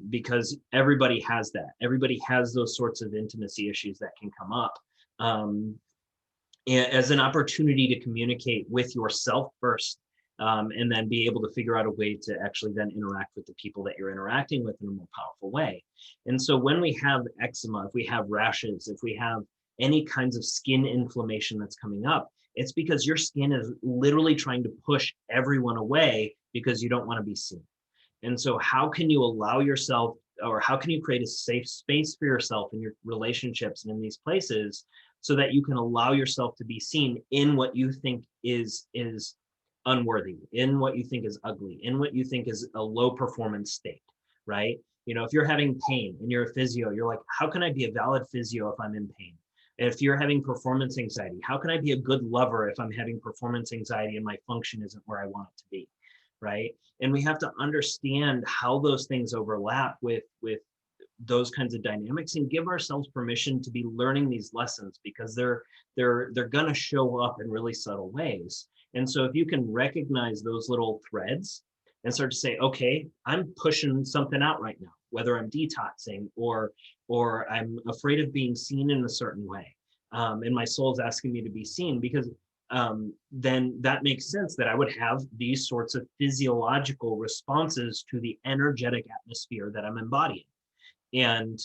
S1: because everybody has that. Everybody has those sorts of intimacy issues that can come up. As an opportunity to communicate with yourself first, and then be able to figure out a way to actually then interact with the people that you're interacting with in a more powerful way. And so when we have eczema, if we have rashes, if we have any kinds of skin inflammation that's coming up, it's because your skin is literally trying to push everyone away because you don't want to be seen. And so how can you allow yourself, or how can you create a safe space for yourself in your relationships and in these places, so that you can allow yourself to be seen in what you think is unworthy, in what you think is ugly, in what you think is a low performance state, right? If you're having pain and you're a physio, you're like, how can I be a valid physio if I'm in pain? If you're having performance anxiety, how can I be a good lover if I'm having performance anxiety and my function isn't where I want it to be, right? And we have to understand how those things overlap with those kinds of dynamics, and give ourselves permission to be learning these lessons, because they're going to show up in really subtle ways. And so if you can recognize those little threads and start to say, okay, I'm pushing something out right now, whether I'm detoxing or I'm afraid of being seen in a certain way, and my soul's asking me to be seen, because then that makes sense that I would have these sorts of physiological responses to the energetic atmosphere that I'm embodying. And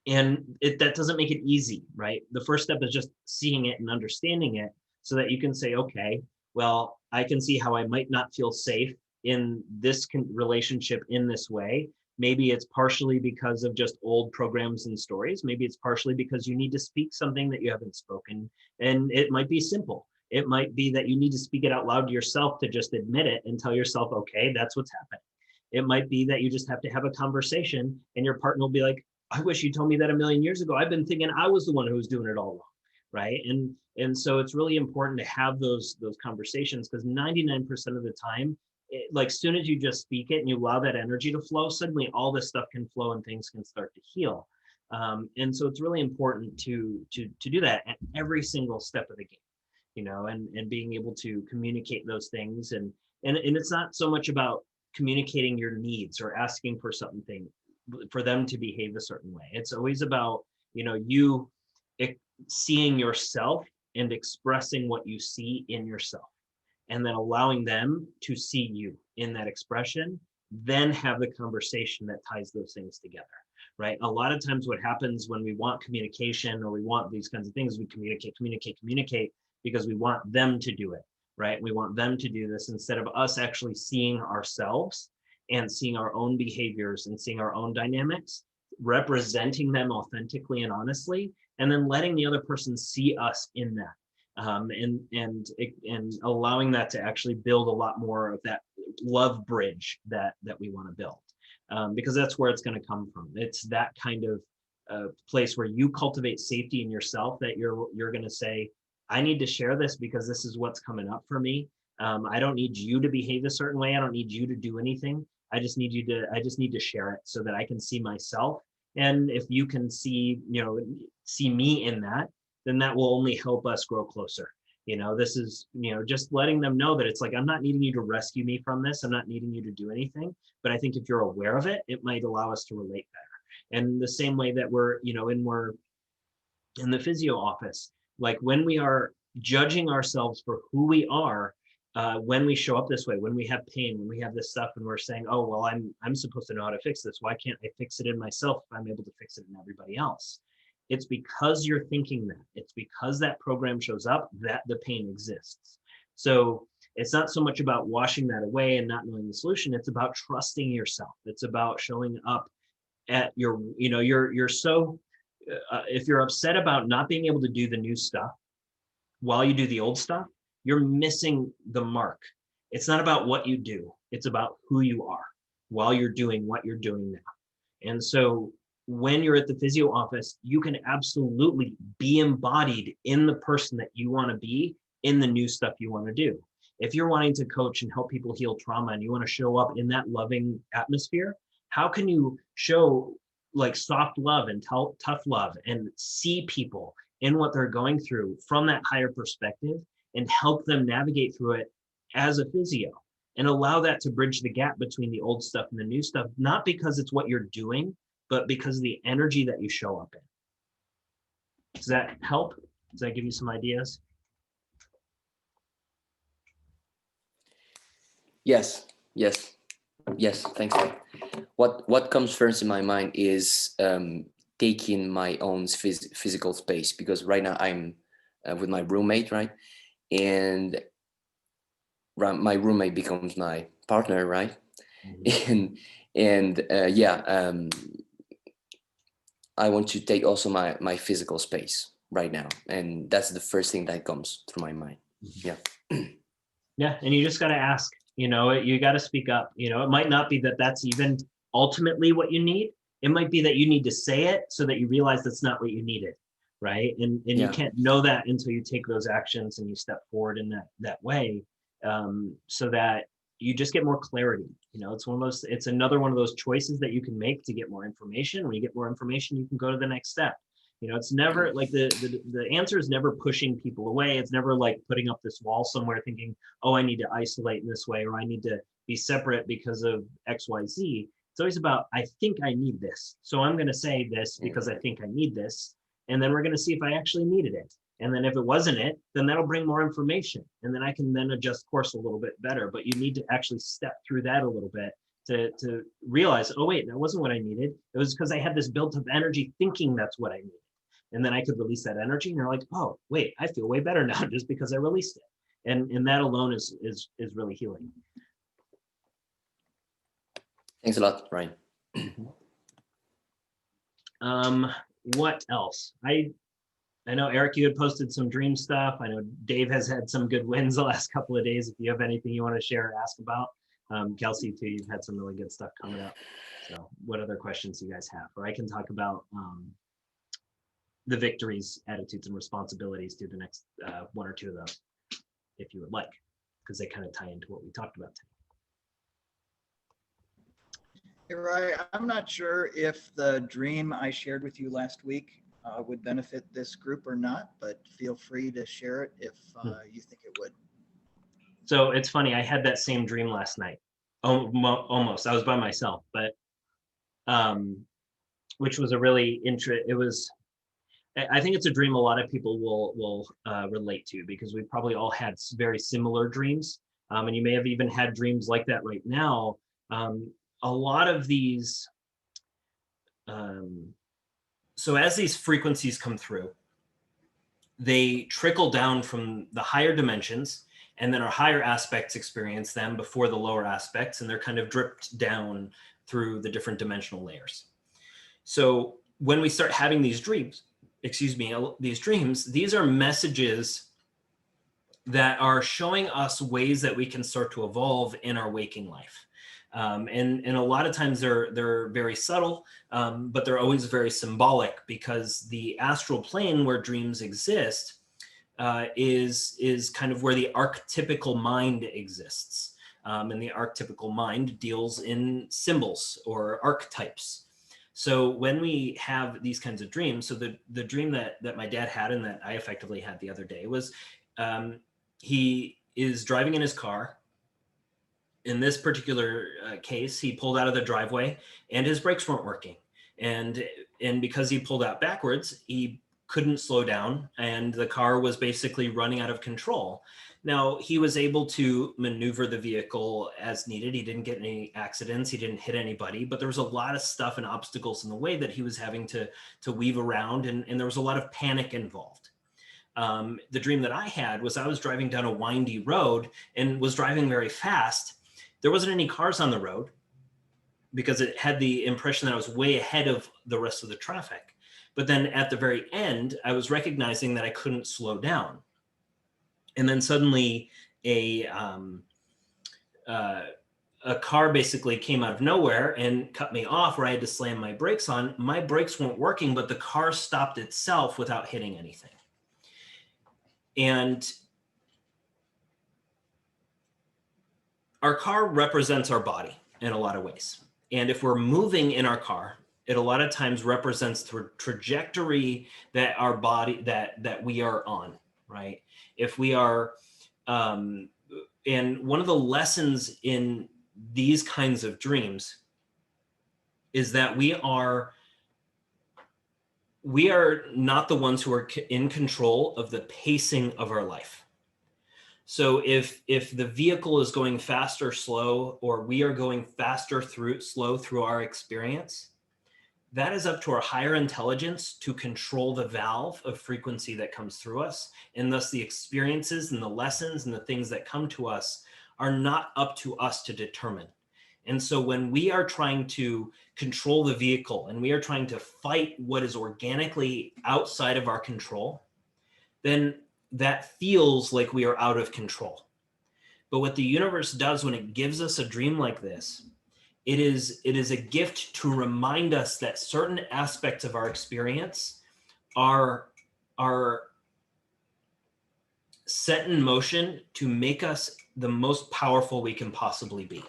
S1: that doesn't make it easy, right? The first step is just seeing it and understanding it, so that you can say, okay, well, I can see how I might not feel safe in this relationship in this way. Maybe it's partially because of just old programs and stories. Maybe it's partially because you need to speak something that you haven't spoken. And it might be simple. It might be that you need to speak it out loud to yourself to just admit it and tell yourself, okay, that's what's happening. It might be that you just have to have a conversation and your partner will be like, I wish you told me that a million years ago. I've been thinking I was the one who was doing it all wrong, right? And so it's really important to have those conversations, because 99% of the time, like soon as you just speak it and you allow that energy to flow, suddenly all this stuff can flow and things can start to heal. And so it's really important to do that at every single step of the game, and being able to communicate those things. And it's not so much about communicating your needs or asking for something for them to behave a certain way. It's always about, you seeing yourself and expressing what you see in yourself, and then allowing them to see you in that expression, then have the conversation that ties those things together, right? A lot of times what happens when we want communication or we want these kinds of things, we communicate because we want them to do it, right? We want them to do this instead of us actually seeing ourselves and seeing our own behaviors and seeing our own dynamics, representing them authentically and honestly, and then letting the other person see us in that. And allowing that to actually build a lot more of that love bridge that we want to build, because that's where it's going to come from. It's that kind of place where you cultivate safety in yourself, that you're going to say, I need to share this because this is what's coming up for me. I don't need you to behave a certain way. I don't need you to do anything. I just need to share it so that I can see myself. And if you can see me in that, then that will only help us grow closer. This is, just letting them know that it's like, I'm not needing you to rescue me from this. I'm not needing you to do anything. But I think if you're aware of it, it might allow us to relate better. And the same way that we're in the physio office, like when we are judging ourselves for who we are, when we show up this way, when we have pain, when we have this stuff, and we're saying, oh, well, I'm supposed to know how to fix this. Why can't I fix it in myself if I'm able to fix it in everybody else? It's because you're thinking that. It's because that program shows up that the pain exists. So it's not so much about washing that away and not knowing the solution. It's about trusting yourself. It's about showing up at you're so, if you're upset about not being able to do the new stuff while you do the old stuff, you're missing the mark. It's not about what you do. It's about who you are while you're doing what you're doing now. And so when you're at the physio office, you can absolutely be embodied in the person that you want to be in the new stuff you want to do. If you're wanting to coach and help people heal trauma and you want to show up in that loving atmosphere, how can you show like soft love and tough love and see people in what they're going through from that higher perspective and help them navigate through it as a physio, and allow that to bridge the gap between the old stuff and the new stuff, not because it's what you're doing, but because of the energy that you show up in. Does that help? Does that give you some ideas?
S2: Yes. Thanks. What comes first in my mind is taking my own physical space, because right now I'm with my roommate, right? And my roommate becomes my partner, right? Mm-hmm. I want to take also my physical space right now, and that's the first thing that comes through my mind.
S1: Yeah, and you just got to ask. You got to speak up. It might not be that that's even ultimately what you need. It might be that you need to say it so that you realize that's not what you needed, right? And you can't know that until you take those actions and you step forward in that way, so that you just get more clarity. It's another one of those choices that you can make to get more information. When you get more information, you can go to the next step. It's never like the answer is never pushing people away. It's never like putting up this wall somewhere thinking, oh, I need to isolate in this way, or I need to be separate because of XYZ. It's always about, I think I need this, so I'm going to say this because I think I need this. And then we're going to see if I actually needed it. And then if it wasn't it, then that'll bring more information. And then I can then adjust course a little bit better. But you need to actually step through that a little bit to realize, oh, wait, that wasn't what I needed. It was because I had this built up energy thinking that's what I needed. And then I could release that energy, and you're like, oh, wait, I feel way better now just because I released it. And that alone is really healing.
S2: Thanks a lot, Ryan.
S1: What else? I know, Eric, you had posted some dream stuff. I know Dave has had some good wins the last couple of days. If you have anything you want to share or ask about, Kelsey, too, you've had some really good stuff coming up. So what other questions do you guys have? Or I can talk about the victories, attitudes, and responsibilities through the next one or two of those, if you would like, because they kind of tie into what we talked about today.
S3: You're right. I'm not sure if the dream I shared with you last week would benefit this group or not, but feel free to share it if you think it would.
S1: So it's funny, I had that same dream last night. Almost. I was by myself, but which was a really it was, I think it's a dream a lot of people will relate to, because we probably all had very similar dreams. And you may have even had dreams like that right now. A lot of these, so as these frequencies come through, they trickle down from the higher dimensions, and then our higher aspects experience them before the lower aspects, and they're kind of dripped down through the different dimensional layers. So when we start having these dreams, these are messages that are showing us ways that we can start to evolve in our waking life. And a lot of times they're very subtle, but they're always very symbolic, because the astral plane where dreams exist is kind of where the archetypical mind exists. And the archetypical mind deals in symbols or archetypes. So when we have these kinds of dreams, so the dream that my dad had and that I effectively had the other day was, he is driving in his car. In this particular case, he pulled out of the driveway and his brakes weren't working. And because he pulled out backwards, he couldn't slow down, and the car was basically running out of control. Now, he was able to maneuver the vehicle as needed. He didn't get any accidents. He didn't hit anybody, but there was a lot of stuff and obstacles in the way that he was having to weave around, and there was a lot of panic involved. The dream that I had was I was driving down a windy road and was driving very fast. There wasn't any cars on the road, because it had the impression that I was way ahead of the rest of the traffic. But then at the very end, I was recognizing that I couldn't slow down. And then suddenly a car basically came out of nowhere and cut me off, where I had to slam my brakes on. My brakes weren't working, but the car stopped itself without hitting anything. And our car represents our body in a lot of ways. And if we're moving in our car, it a lot of times represents the trajectory that our body, that we are on, right? If we are, and one of the lessons in these kinds of dreams is that we are not the ones who are in control of the pacing of our life. So if the vehicle is going fast or slow, or we are going faster slow through our experience, that is up to our higher intelligence to control the valve of frequency that comes through us. And thus the experiences and the lessons and the things that come to us are not up to us to determine. And so when we are trying to control the vehicle and we are trying to fight what is organically outside of our control, then that feels like we are out of control. But what the universe does when it gives us a dream like this, it is a gift to remind us that certain aspects of our experience are set in motion to make us the most powerful we can possibly be.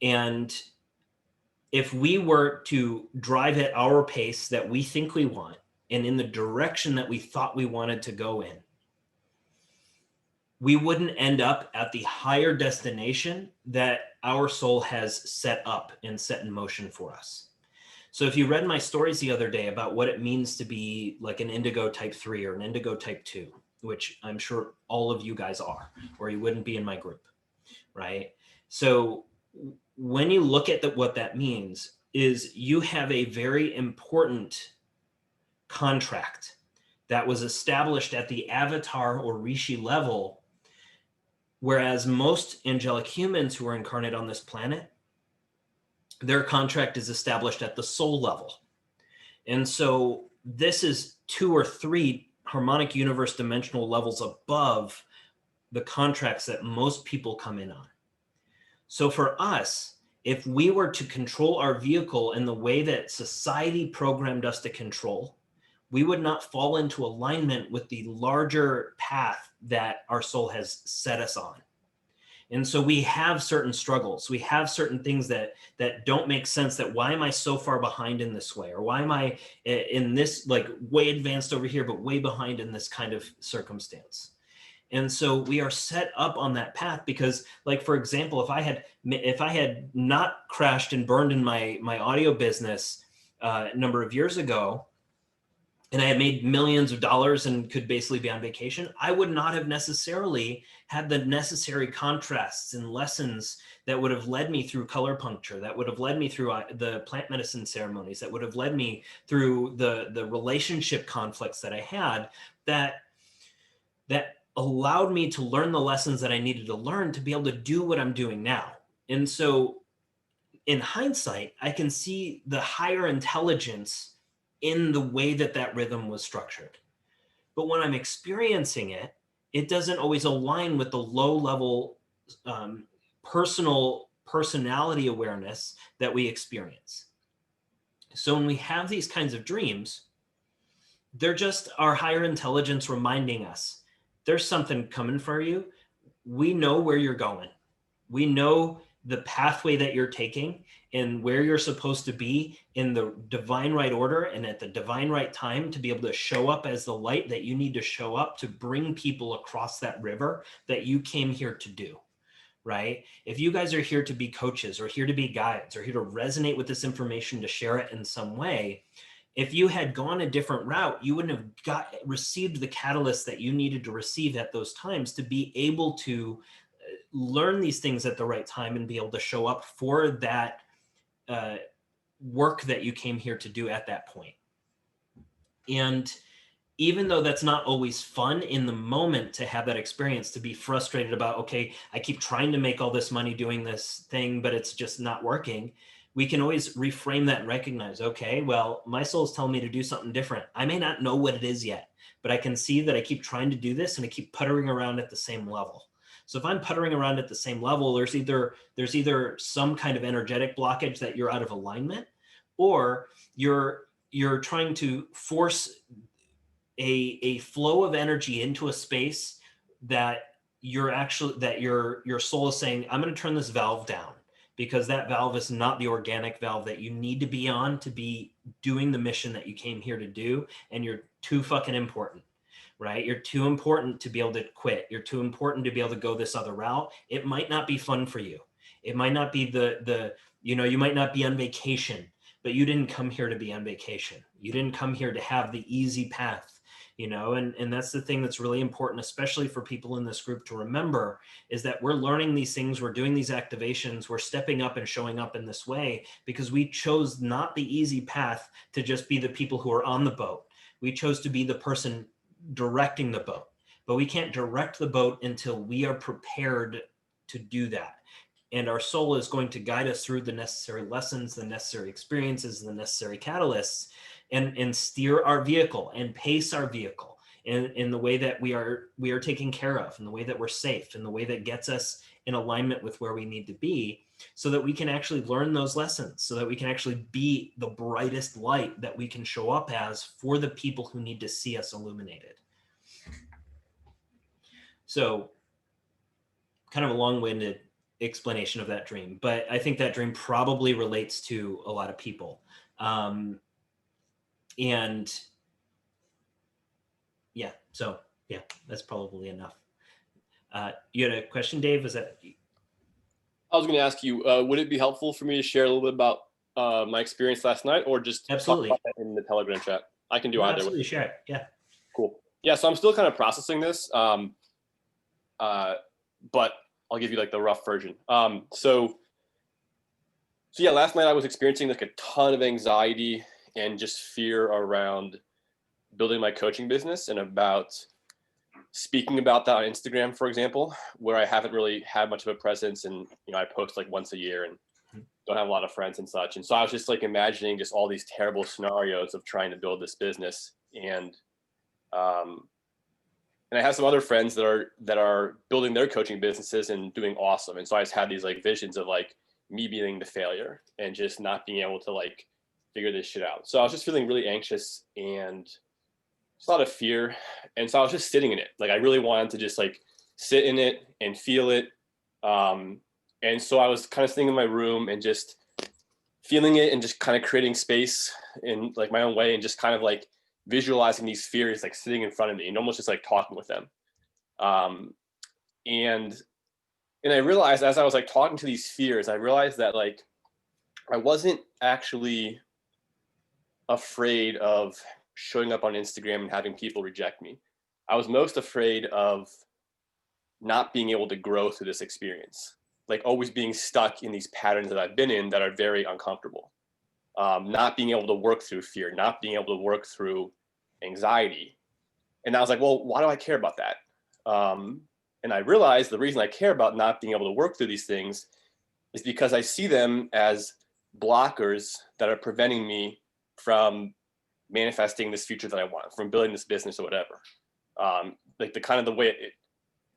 S1: And if we were to drive at our pace that we think we want, and in the direction that we thought we wanted to go in, we wouldn't end up at the higher destination that our soul has set up and set in motion for us. So if you read my stories the other day about what it means to be like an indigo type 3 or an indigo type 2, which I'm sure all of you guys are, or you wouldn't be in my group, right? So when you look at what that means is you have a very important contract that was established at the avatar or rishi level, whereas most angelic humans who are incarnate on this planet, their contract is established at the soul level. And so this is 2 or 3 harmonic universe dimensional levels above the contracts that most people come in on. So for us, if we were to control our vehicle in the way that society programmed us to control, we would not fall into alignment with the larger path that our soul has set us on. And so we have certain struggles. We have certain things that don't make sense. That why am I so far behind in this way? Or why am I in this, like, way advanced over here, but way behind in this kind of circumstance? And so we are set up on that path because, like, for example, if I had not crashed and burned in my audio business a number of years ago, and I had made millions of dollars and could basically be on vacation, I would not have necessarily had the necessary contrasts and lessons that would have led me through color puncture, that would have led me through the plant medicine ceremonies, that would have led me through the relationship conflicts that I had, that allowed me to learn the lessons that I needed to learn to be able to do what I'm doing now. And so in hindsight, I can see the higher intelligence in the way that rhythm was structured. But when I'm experiencing it, it doesn't always align with the low level personality awareness that we experience. So when we have these kinds of dreams, they're just our higher intelligence reminding us, there's something coming for you. We know where you're going. We know the pathway that you're taking and where you're supposed to be in the divine right order and at the divine right time to be able to show up as the light that you need to show up to bring people across that river that you came here to do, right? If you guys are here to be coaches or here to be guides or here to resonate with this information to share it in some way, if you had gone a different route, you wouldn't have received the catalyst that you needed to receive at those times to be able to learn these things at the right time and be able to show up for that work that you came here to do at that point. And even though that's not always fun in the moment to have that experience, to be frustrated about, okay, I keep trying to make all this money doing this thing, but it's just not working. We can always reframe that and recognize, okay, well, my soul is telling me to do something different. I may not know what it is yet, but I can see that I keep trying to do this and I keep puttering around at the same level. So if I'm puttering around at the same level, there's either some kind of energetic blockage that you're out of alignment, or you're trying to force a flow of energy into a space that your soul is saying, I'm going to turn this valve down because that valve is not the organic valve that you need to be on to be doing the mission that you came here to do, and you're too fucking important. Right? You're too important to be able to quit. You're too important to be able to go this other route. It might not be fun for you. It might not be you might not be on vacation, but you didn't come here to be on vacation. You didn't come here to have the easy path, and that's the thing that's really important, especially for people in this group to remember, is that we're learning these things, we're doing these activations, we're stepping up and showing up in this way because we chose not the easy path to just be the people who are on the boat. We chose to be the person directing the boat, but we can't direct the boat until we are prepared to do that. And our soul is going to guide us through the necessary lessons, the necessary experiences, the necessary catalysts, and steer our vehicle and pace our vehicle in the way that we are taken care of, in the way that we're safe, in the way that gets us in alignment with where we need to be, so that we can actually learn those lessons, so that we can actually be the brightest light that we can show up as for the people who need to see us illuminated. So kind of a long-winded explanation of that dream, but I think that dream probably relates to a lot of people. And yeah, so yeah, that's probably enough. You had a question, Dave? Was that?
S4: I was going to ask you, would it be helpful for me to share a little bit about my experience last night, or just
S1: Absolutely
S4: talk about that in the Telegram chat? I can do either.
S1: Absolutely, share it. Yeah.
S4: Cool. Yeah, so I'm still kind of processing this, but I'll give you like the rough version. So yeah, last night I was experiencing like a ton of anxiety and just fear around building my coaching business and about speaking about that on Instagram, for example, where I haven't really had much of a presence, and I post like once a year, and don't have a lot of friends and such. And so I was just like imagining just all these terrible scenarios of trying to build this business. And I have some other friends that are building their coaching businesses and doing awesome. And so I just had these like visions of like me being the failure and just not being able to like figure this shit out. So I was just feeling really anxious and just a lot of fear. And so I was just sitting in it. Like I really wanted to just like sit in it and feel it. And so I was kind of sitting in my room and just feeling it and just kind of creating space in like my own way and just kind of like visualizing these fears like sitting in front of me and almost just like talking with them. And I realized as I was like talking to these fears, I realized that like I wasn't actually afraid of showing up on Instagram and having people reject me. I was most afraid of not being able to grow through this experience, like always being stuck in these patterns that I've been in that are very uncomfortable. Not being able to work through fear, not being able to work through anxiety. And I was like, well, why do I care about that? And I realized the reason I care about not being able to work through these things is because I see them as blockers that are preventing me from manifesting this future that I want, from building this business or whatever. Like the kind of the way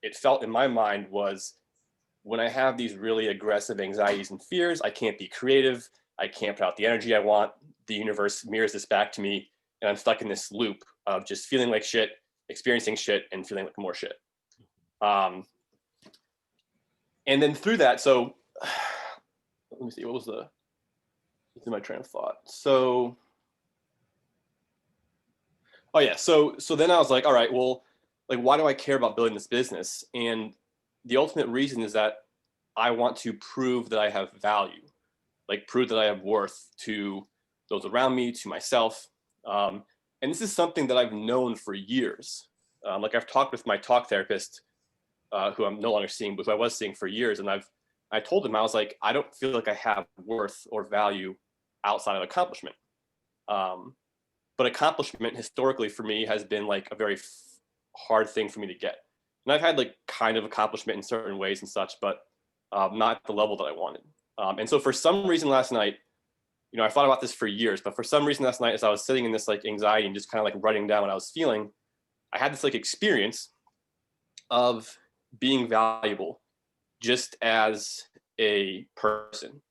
S4: it felt in my mind was when I have these really aggressive anxieties and fears, I can't be creative. I can't put out the energy I want. The universe mirrors this back to me. And I'm stuck in this loop of just feeling like shit, experiencing shit, and feeling like more shit. And then through that, so let me see, what was my train of thought? So, oh yeah, so then I was like, all right, well, like, why do I care about building this business? And the ultimate reason is that I want to prove that I have value, like prove that I have worth to those around me, to myself. And this is something that I've known for years. Like I've talked with my talk therapist, who I'm no longer seeing, but who I was seeing for years. And I told him, I was like, I don't feel like I have worth or value outside of accomplishment. But accomplishment historically for me has been like a very hard thing for me to get. And I've had like kind of accomplishment in certain ways and such, but not at the level that I wanted. And so for some reason last night, you know, I thought about this for years, but for some reason last night, as I was sitting in this like anxiety and just kind of like writing down what I was feeling, I had this like experience of being valuable just as a person,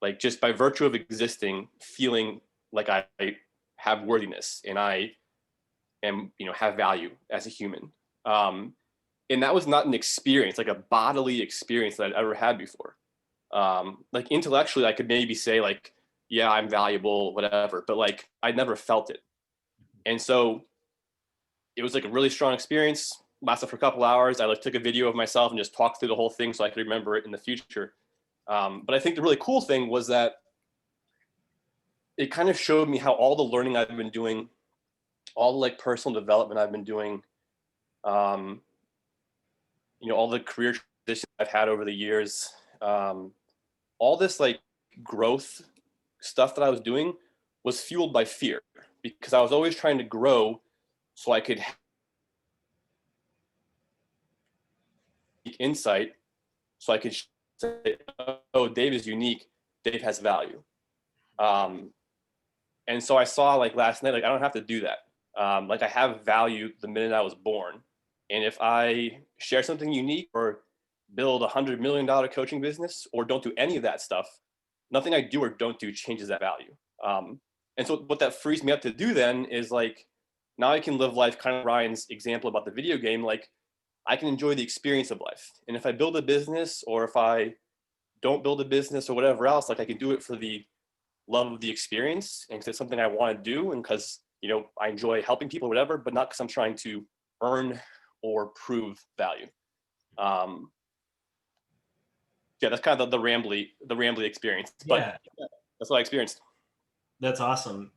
S4: like just by virtue of existing, feeling like I have worthiness and I am, you know, have value as a human. And that was not an experience, like a bodily experience that I'd ever had before. Like intellectually, I could maybe say like, yeah, I'm valuable, whatever, but like I'd never felt it. And so it was like a really strong experience, lasted for a couple hours. I like took a video of myself and just talked through the whole thing so I could remember it in the future. But I think the really cool thing was that it kind of showed me how all the learning I've been doing, all the like personal development I've been doing, you know, all the career transitions I've had over the years, all this like growth stuff that I was doing was fueled by fear, because I was always trying to grow so I could have insight, so I could say, oh, Dave is unique, Dave has value. And so I saw like last night, like I don't have to do that. Like I have value the minute I was born. And if I share something unique or build $100 million coaching business or don't do any of that stuff, nothing I do or don't do changes that value. And so what that frees me up to do then is like, now I can live life kind of Ryan's example about the video game. Like I can enjoy the experience of life. And if I build a business or if I don't build a business or whatever else, like I can do it for the love of the experience and because it's something I want to do and because, you know, I enjoy helping people or whatever, but not because I'm trying to earn or prove value. Yeah, that's kind of the rambly experience, but
S1: Yeah,
S4: that's what I experienced.
S1: that's awesome.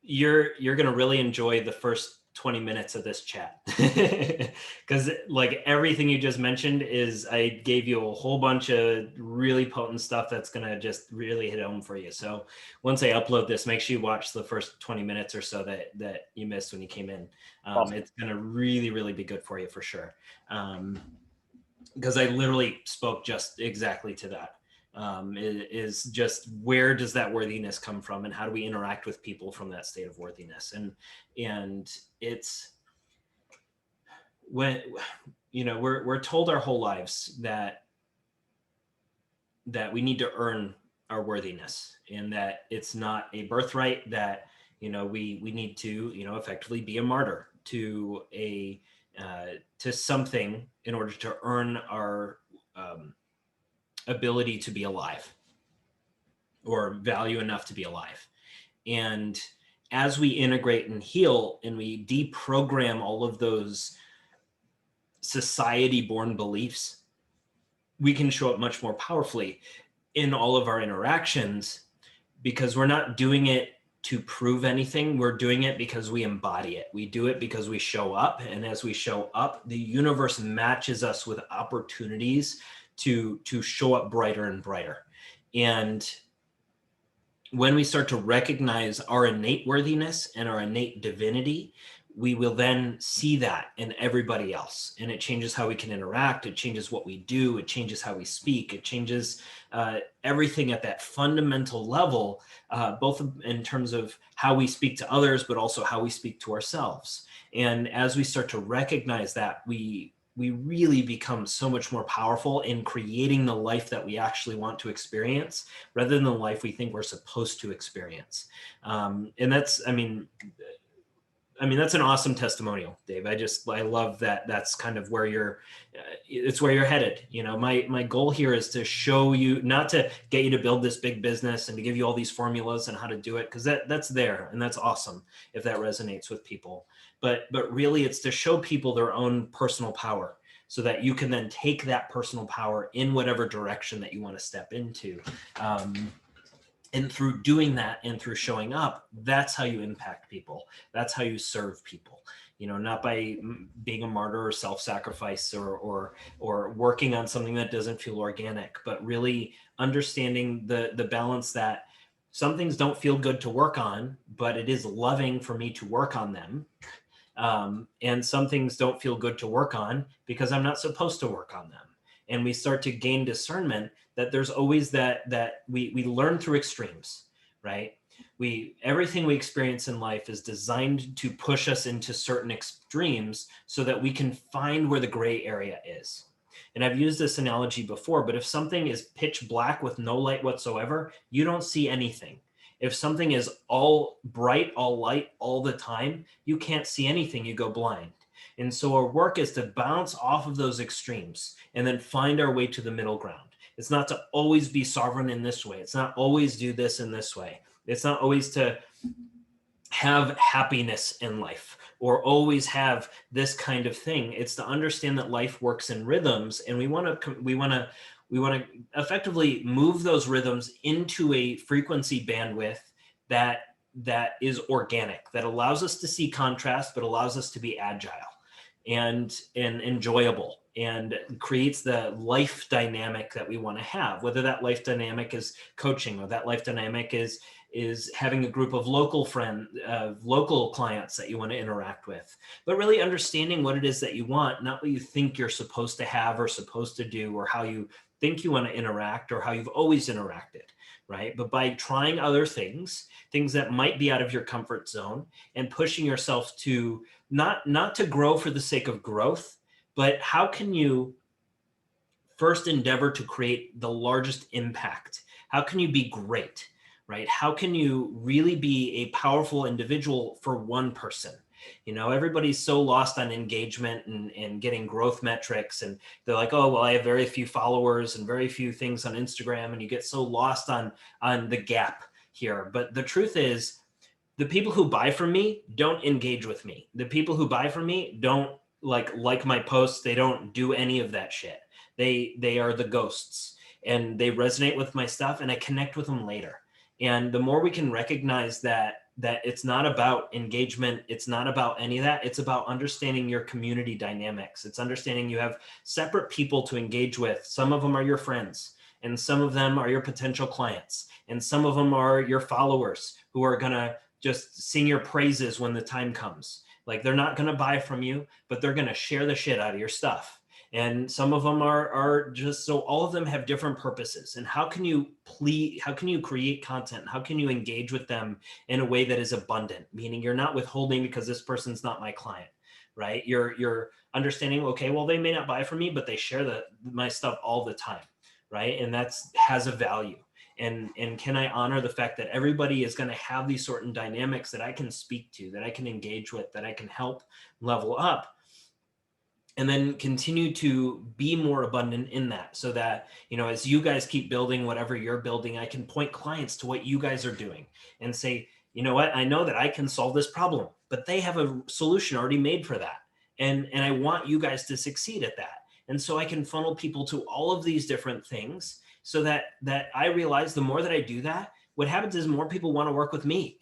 S1: You're going to really enjoy the first 20 minutes of this chat because like everything you just mentioned is I gave you a whole bunch of really potent stuff that's going to just really hit home for you. So once I upload this, make sure you watch the first 20 minutes or so that you missed when you came in.
S4: Awesome.
S1: It's going to really be good for you for sure. Because I literally spoke just exactly to that. is just, where does that worthiness come from, and how do we interact with people from that state of worthiness? And it's when, we're told our whole lives that we need to earn our worthiness, and that it's not a birthright, that we need to effectively be a martyr to to something in order to earn our ability to be alive, or value enough to be alive. And as we integrate and heal, and we deprogram all of those society-born beliefs, we can show up much more powerfully in all of our interactions, because we're not doing it to prove anything. We're doing it because we embody it. We do it because we show up. And as we show up, the universe matches us with opportunities to show up brighter and brighter. And when we start to recognize our innate worthiness and our innate divinity, we will then see that in everybody else. And it changes how we can interact. It changes what we do. It changes how we speak. It changes everything at that fundamental level, both in terms of how we speak to others, but also how we speak to ourselves. And as we start to recognize that, we really become so much more powerful in creating the life that we actually want to experience, rather than the life we think we're supposed to experience. And that's, that's an awesome testimonial, Dave. I love that. That's kind of where it's where you're headed. My goal here is to show you, not to get you to build this big business and to give you all these formulas and how to do it, because that's there, and that's awesome if that resonates with people. But really, it's to show people their own personal power, so that you can then take that personal power in whatever direction that you want to step into. And through doing that, and through showing up, that's how you impact people. That's how you serve people. Not by being a martyr or self-sacrifice or working on something that doesn't feel organic, but really understanding the balance that some things don't feel good to work on, but it is loving for me to work on them. And some things don't feel good to work on because I'm not supposed to work on them. And we start to gain discernment that there's always that we learn through extremes, right? Everything we experience in life is designed to push us into certain extremes so that we can find where the gray area is. And I've used this analogy before, but if something is pitch black with no light whatsoever, you don't see anything. If something is all bright, all light, all the time, you can't see anything, you go blind. And so our work is to bounce off of those extremes and then find our way to the middle ground. It's not to always be sovereign in this way. It's not always do this in this way. It's not always to have happiness in life or always have this kind of thing. It's to understand that life works in rhythms, and we want to effectively move those rhythms into a frequency bandwidth that is organic, that allows us to see contrast, but allows us to be agile and enjoyable, and creates the life dynamic that we want to have, whether that life dynamic is coaching, or that life dynamic is having a group of local clients that you want to interact with, but really understanding what it is that you want, not what you think you're supposed to have or supposed to do, or how you think you want to interact, or how you've always interacted, right? But by trying other things that might be out of your comfort zone, and pushing yourself to not to grow for the sake of growth, but how can you first endeavor to create the largest impact? How can you be great, right? How can you really be a powerful individual for one person? Everybody's so lost on engagement and getting growth metrics. And they're like, oh, well, I have very few followers and very few things on Instagram. And you get so lost on the gap here. But the truth is, the people who buy from me don't engage with me. The people who buy from me don't like my posts. They don't do any of that shit. They are the ghosts, and they resonate with my stuff, and I connect with them later. And the more we can recognize that it's not about engagement, it's not about any of that, it's about understanding your community dynamics. It's understanding you have separate people to engage with. Some of them are your friends, and some of them are your potential clients, and some of them are your followers who are gonna just sing your praises when the time comes. Like, they're not gonna buy from you, but they're gonna share the shit out of your stuff. And some of them are just, so all of them have different purposes. And how can you create content? How can you engage with them in a way that is abundant? Meaning you're not withholding because this person's not my client, right? You're understanding, okay, well, they may not buy from me, but they share my stuff all the time, right? And has a value. And can I honor the fact that everybody is going to have these certain dynamics that I can speak to, that I can engage with, that I can help level up, and then continue to be more abundant in that, so that, as you guys keep building whatever you're building, I can point clients to what you guys are doing and say, you know what, I know that I can solve this problem, but they have a solution already made for that. And I want you guys to succeed at that. And so I can funnel people to all of these different things, so that I realize the more that I do that, what happens is more people want to work with me.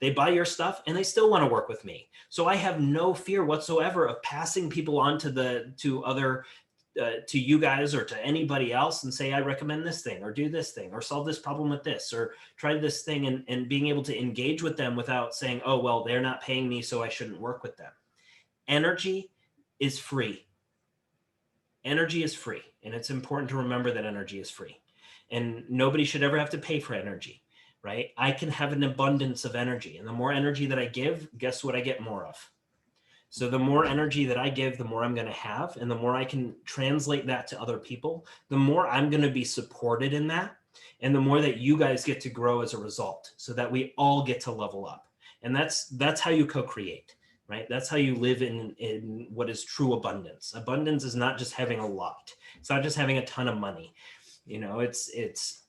S1: They buy your stuff and they still want to work with me. So I have no fear whatsoever of passing people on to you guys or to anybody else and say, I recommend this thing, or do this thing, or solve this problem with this, or try this thing, and being able to engage with them without saying, oh, well, they're not paying me, so I shouldn't work with them. Energy is free. Energy is free. And it's important to remember that energy is free. And nobody should ever have to pay for energy, right? I can have an abundance of energy. And the more energy that I give, guess what I get more of? So the more energy that I give, the more I'm going to have. And the more I can translate that to other people, the more I'm going to be supported in that. And the more that you guys get to grow as a result, so that we all get to level up. And that's how you co-create, right? That's how you live in what is true abundance. Abundance is not just having a lot. It's not just having a ton of money. It's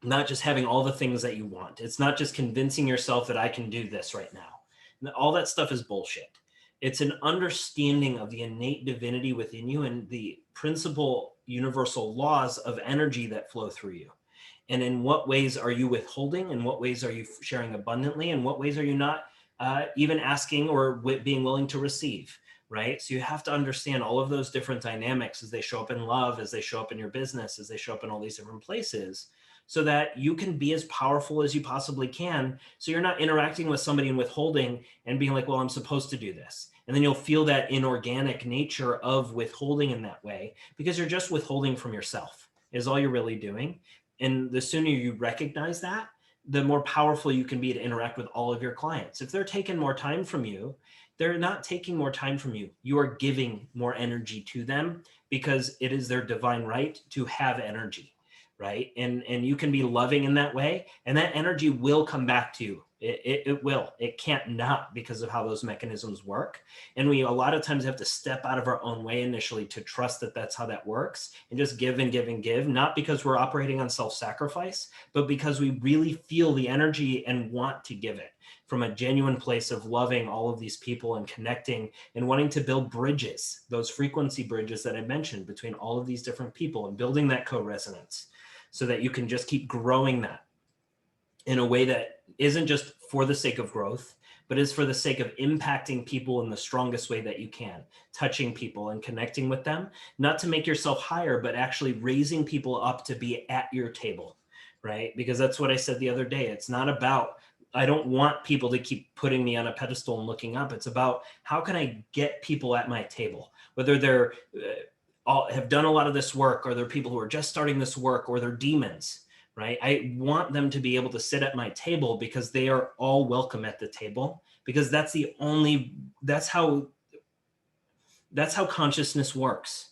S1: not just having all the things that you want. It's not just convincing yourself that I can do this right now. All that stuff is bullshit. It's an understanding of the innate divinity within you and the principal universal laws of energy that flow through you. And in what ways are you withholding? In what ways are you sharing abundantly? In what ways are you not even asking or being willing to receive? Right? So you have to understand all of those different dynamics as they show up in love, as they show up in your business, as they show up in all these different places, so that you can be as powerful as you possibly can. So you're not interacting with somebody and withholding and being like, well, I'm supposed to do this. And then you'll feel that inorganic nature of withholding in that way, because you're just withholding from yourself is all you're really doing. And the sooner you recognize that, the more powerful you can be to interact with all of your clients. If they're taking more time from you, they're not taking more time from you. You are giving more energy to them, because it is their divine right to have energy, right? And you can be loving in that way, and that energy will come back to you. It will. It can't not, because of how those mechanisms work. And we a lot of times have to step out of our own way initially to trust that that's how that works, and just give and give and give, not because we're operating on self-sacrifice, but because we really feel the energy and want to give it from a genuine place of loving all of these people and connecting and wanting to build bridges, those frequency bridges that I mentioned between all of these different people, and building that co-resonance so that you can just keep growing that in a way that isn't just for the sake of growth, but is for the sake of impacting people in the strongest way that you can, touching people and connecting with them, not to make yourself higher, but actually raising people up to be at your table, right? Because that's what I said the other day. It's not about, I don't want people to keep putting me on a pedestal and looking up. It's about, how can I get people at my table, whether they're have done a lot of this work, or they're people who are just starting this work, or they're demons, right? I want them to be able to sit at my table, because they are all welcome at the table, because that's how consciousness works.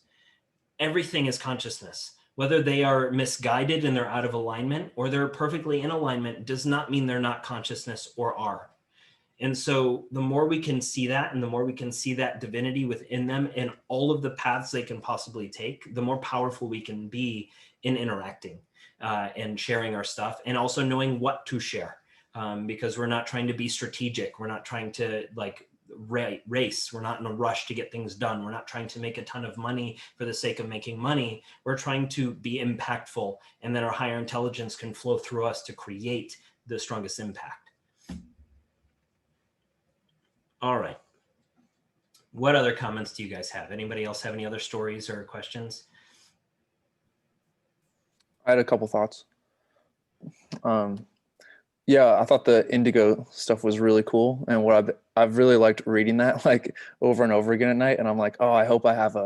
S1: Everything is consciousness. Whether they are misguided and they're out of alignment, or they're perfectly in alignment, does not mean they're not consciousness or are. And so the more we can see that, and the more we can see that divinity within them and all of the paths they can possibly take, the more powerful we can be in interacting and sharing our stuff, and also knowing what to share, because we're not trying to be strategic. We're not trying to race. We're not in a rush to get things done. We're not trying to make a ton of money for the sake of making money. We're trying to be impactful, and that our higher intelligence can flow through us to create the strongest impact. All right. What other comments do you guys have? Anybody else have any other stories or questions?
S5: I had a couple thoughts. Yeah, I thought the indigo stuff was really cool, and what I've really liked reading that like over and over again at night. And I'm like, oh, I hope I have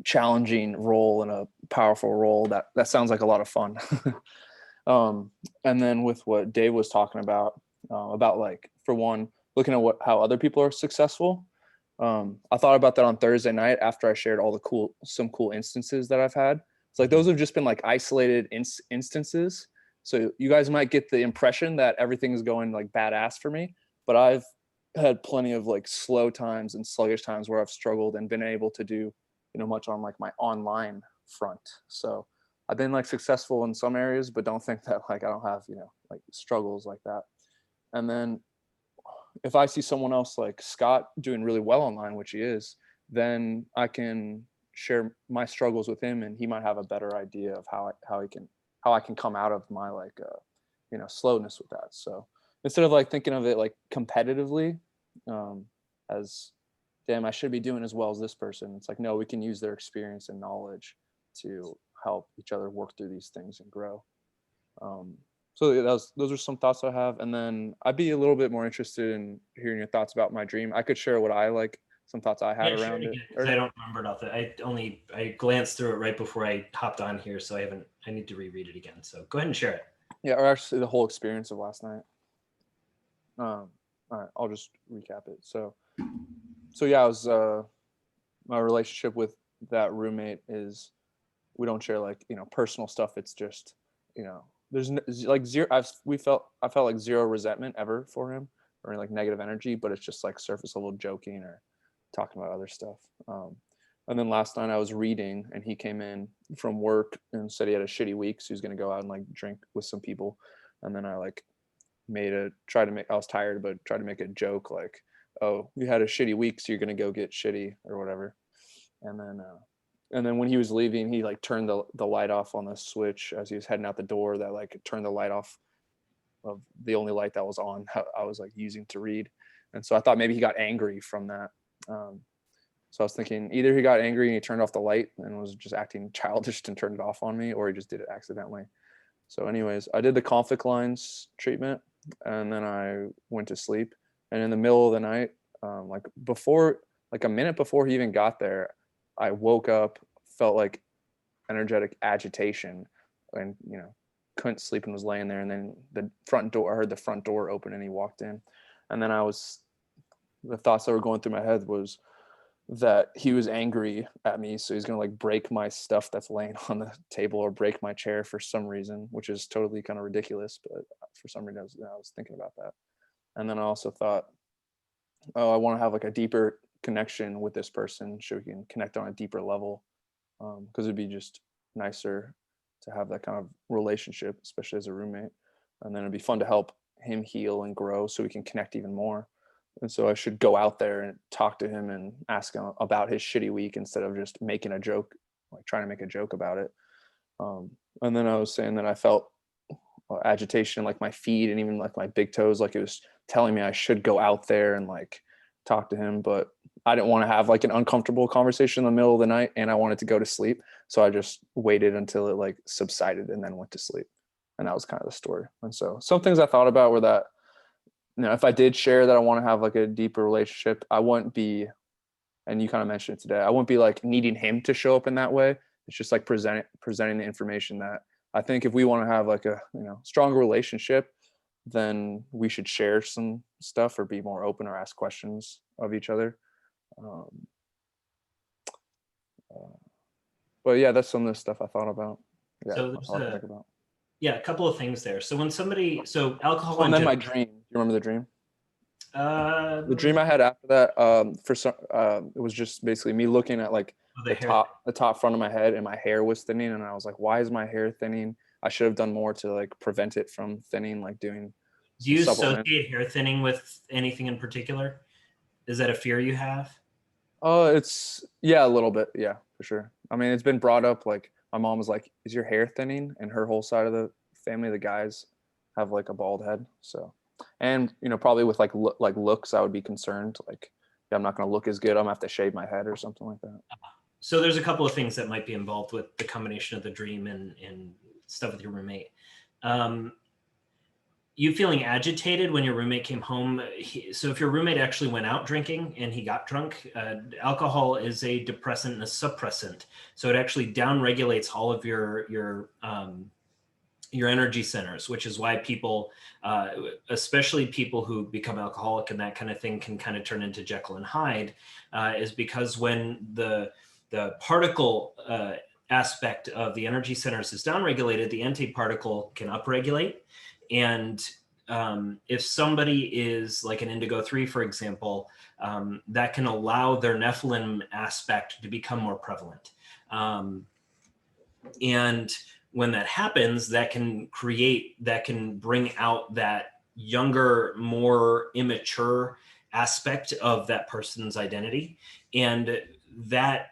S5: challenging role and a powerful role. That sounds like a lot of fun. And then with what Dave was talking about like, for one, looking at how other people are successful. I thought about that on Thursday night after I shared all some cool instances that I've had. It's like, those have just been like isolated instances. So you guys might get the impression that everything is going like badass for me, but I've had plenty of like slow times and sluggish times where I've struggled and been able to do, much on like my online front. So I've been like successful in some areas, but don't think that like I don't have, like struggles like that. And then if I see someone else like Scott doing really well online, which he is, then I can share my struggles with him, and he might have a better idea of how I can come out of my like slowness with that. So instead of like thinking of it like competitively, as damn, I should be doing as well as this person, it's like, no, we can use their experience and knowledge to help each other work through these things and grow. So those are some thoughts I have. And then I'd be a little bit more interested in hearing your thoughts about my dream. I could share what I like, some thoughts I had around it.
S1: I don't remember it off I glanced through it right before I hopped on here, so I need to reread it again. So go ahead and share it.
S5: Yeah, or actually the whole experience of last night. All right, I'll just recap it. So yeah, I was my relationship with that roommate is, we don't share like personal stuff. It's just there's like zero. I felt like zero resentment ever for him, or like negative energy, but it's just like surface level joking or talking about other stuff. And then last night I was reading, and he came in from work and said he had a shitty week, so he's gonna go out and like drink with some people. And then I like I was tired, but tried to make a joke like, oh, you had a shitty week, so you're gonna go get shitty or whatever. And then when he was leaving, he like turned the light off on the switch as he was heading out the door, that like turned the light off of the only light that was on, I was like using to read. And so I thought maybe he got angry from that. So I was thinking either he got angry and he turned off the light and was just acting childish and turned it off on me, or he just did it accidentally. So anyways, I did the conflict lines treatment, and then I went to sleep. And in the middle of the night, like a minute before he even got there, I woke up, felt like energetic agitation, and couldn't sleep and was laying there. And then I heard the front door open, and he walked in. And then the thoughts that were going through my head was that he was angry at me, so he's gonna like break my stuff that's laying on the table, or break my chair for some reason, which is totally kind of ridiculous, but for some reason I was thinking about that. And then I also thought, oh, I want to have like a deeper connection with this person, so we can connect on a deeper level, because it'd be just nicer to have that kind of relationship, especially as a roommate. And then it'd be fun to help him heal and grow, so we can connect even more. And so I should go out there and talk to him and ask him about his shitty week, instead of just making a joke, like trying to make a joke about it. And then I was saying that I felt agitation, like my feet and even like my big toes, like it was telling me I should go out there and like talk to him, but I didn't want to have like an uncomfortable conversation in the middle of the night, and I wanted to go to sleep. So I just waited until it like subsided and then went to sleep. And that was kind of the story. And so some things I thought about were that, if I did share that I want to have like a deeper relationship, I wouldn't be, and you kind of mentioned it today, I wouldn't be like needing him to show up in that way. It's just like presenting the information that I think if we want to have like a stronger relationship, then we should share some stuff, or be more open, or ask questions of each other. But yeah, that's some of the stuff I thought about. Yeah,
S1: So a couple of things there. So alcohol,
S5: and then my dream. You remember the dream? The dream I had after that, it was just basically me looking at like the top front of my head, and my hair was thinning, and I was like, why is my hair thinning? I should have done more to like prevent it from thinning, like doing.
S1: Do you associate hair thinning with anything in particular? Is that a fear you have?
S5: It's a little bit, yeah, for sure. I mean, it's been brought up, like my mom was like, is your hair thinning? And her whole side of the family, the guys, have like a bald head. So, and probably with like looks, I would be concerned, like, yeah, I'm not going to look as good, I'm gonna have to shave my head or something like that.
S1: So there's a couple of things that might be involved with the combination of the dream and stuff with your roommate. you feeling agitated when your roommate came home. So if your roommate actually went out drinking and he got drunk, alcohol is a depressant and a suppressant. So it actually downregulates all of your energy centers, which is why people, especially people who become alcoholic and that kind of thing, can kind of turn into Jekyll and Hyde, is because when the particle aspect of the energy centers is downregulated, the antiparticle can upregulate. And if somebody is like an indigo 3, for example, that can allow their Nephilim aspect to become more prevalent. And when that happens, that can bring out that younger, more immature aspect of that person's identity. And that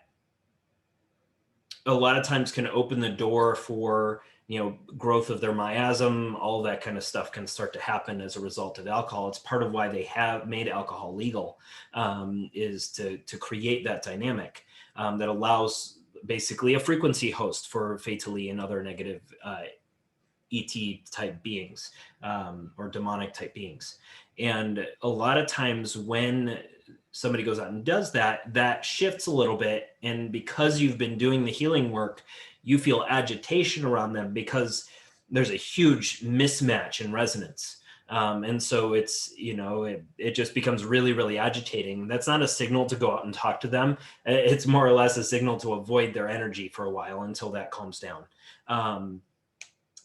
S1: a lot of times can open the door for, growth of their miasm. All that kind of stuff can start to happen as a result of alcohol. It's part of why they have made alcohol legal, is to create that dynamic that allows basically a frequency host for fatally and other negative ET type beings, or demonic type beings. And a lot of times when somebody goes out and does that, that shifts a little bit. And because you've been doing the healing work, you feel agitation around them because there's a huge mismatch in resonance. And so it's, it just becomes really, really agitating. That's not a signal to go out and talk to them. It's more or less a signal to avoid their energy for a while until that calms down.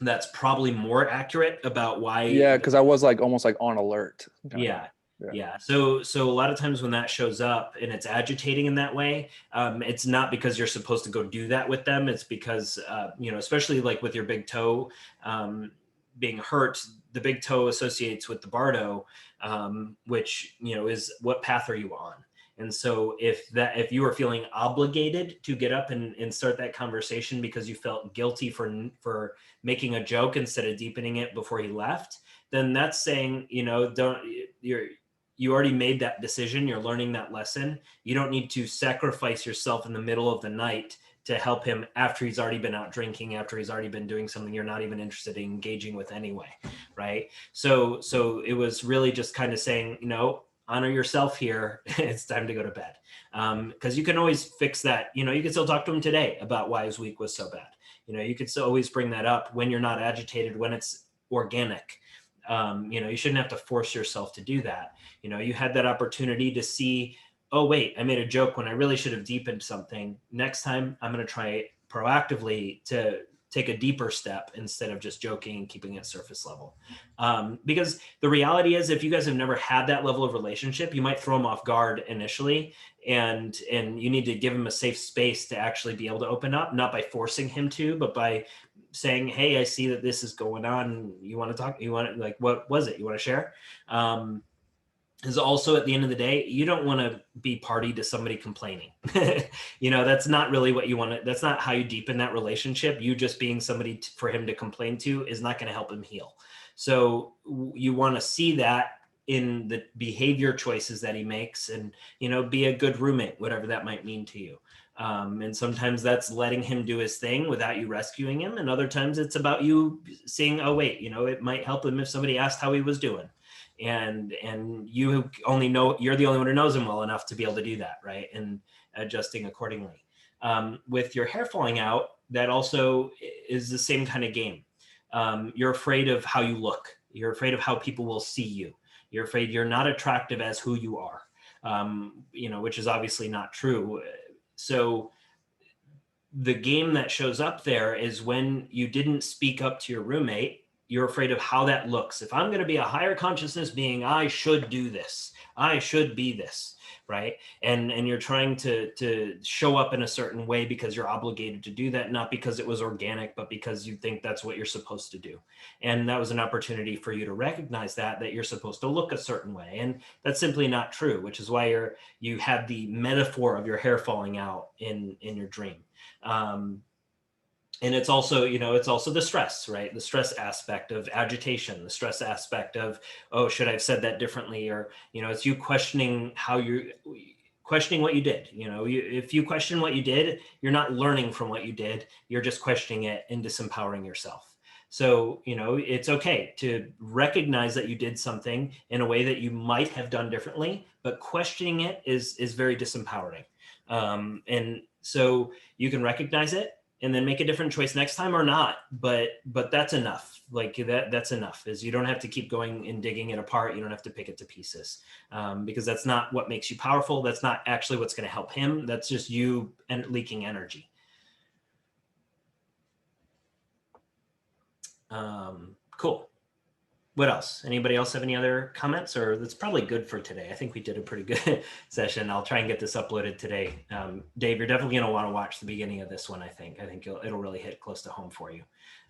S1: That's probably more accurate about why.
S5: Yeah, because I was like almost like on alert.
S1: Yeah. So a lot of times when that shows up and it's agitating in that way, it's not because you're supposed to go do that with them. It's because, especially like with your big toe being hurt, the big toe associates with the bardo, which, is what path are you on? And so if you were feeling obligated to get up and start that conversation because you felt guilty for making a joke instead of deepening it before he left, then that's saying, you already made that decision. You're learning that lesson. You don't need to sacrifice yourself in the middle of the night to help him after he's already been out drinking, after he's already been doing something you're not even interested in engaging with anyway, right? So it was really just kind of saying, honor yourself here. It's time to go to bed. Because you can always fix that. You can still talk to him today about why his week was so bad. You could still always bring that up when you're not agitated, when it's organic. You shouldn't have to force yourself to do that. You had that opportunity to see, oh, wait, I made a joke when I really should have deepened something. Next time, I'm going to try proactively to take a deeper step instead of just joking and keeping it surface level. Because the reality is, if you guys have never had that level of relationship, you might throw him off guard initially, and you need to give him a safe space to actually be able to open up, not by forcing him to, but by saying, hey, I see that this is going on. You want to talk? You want to, like, what was it? You want to share? Is also, at the end of the day, you don't want to be party to somebody complaining. That's not really what you want to, that's not how you deepen that relationship. You just being somebody for him to complain to is not going to help him heal. So you want to see that in the behavior choices that he makes, and, be a good roommate, whatever that might mean to you. And sometimes that's letting him do his thing without you rescuing him. And other times it's about you seeing, oh, wait, it might help him if somebody asked how he was doing. And you only know, you're the only one who knows him well enough to be able to do that, right? And adjusting accordingly. With your hair falling out, that also is the same kind of game. You're afraid of how you look. You're afraid of how people will see you. You're afraid you're not attractive as who you are, which is obviously not true. So the game that shows up there is when you didn't speak up to your roommate. You're afraid of how that looks. If I'm going to be a higher consciousness being, I should do this. I should be this, right? And you're trying to show up in a certain way because you're obligated to do that, not because it was organic, but because you think that's what you're supposed to do. And that was an opportunity for you to recognize that you're supposed to look a certain way. And that's simply not true, which is why you had the metaphor of your hair falling out in your dream. And it's also, it's also the stress, right? The stress aspect of agitation, the stress aspect of, oh, should I have said that differently? Or, it's you questioning questioning what you did. If you question what you did, you're not learning from what you did. You're just questioning it and disempowering yourself. So, you know, it's okay to recognize that you did something in a way that you might have done differently, but questioning it is very disempowering. And so you can recognize it and then make a different choice next time or not, but that's enough. Like that's enough. Is you don't have to keep going and digging it apart. You don't have to pick it to pieces, because that's not what makes you powerful. That's not actually what's going to help him. That's just you and leaking energy. Cool. What else? Anybody else have any other comments? Or that's probably good for today. I think we did a pretty good session. I'll try and get this uploaded today. Dave, you're definitely going to want to watch the beginning of this one. I think it'll really hit close to home for you.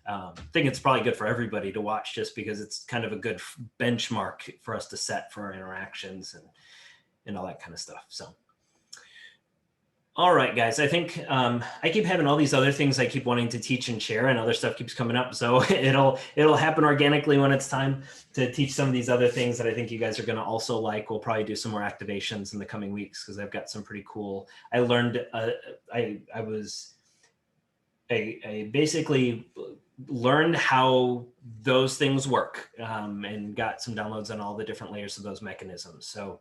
S1: I think it's probably good for everybody to watch, just because it's kind of a good benchmark for us to set for our interactions and all that kind of stuff. So. All right, guys, I think I keep having all these other things I keep wanting to teach and share, and other stuff keeps coming up. So it'll happen organically when it's time to teach some of these other things that I think you guys are going to also like. We'll probably do some more activations in the coming weeks, because I've got some pretty cool. I learned I basically learned how those things work, and got some downloads on all the different layers of those mechanisms. So.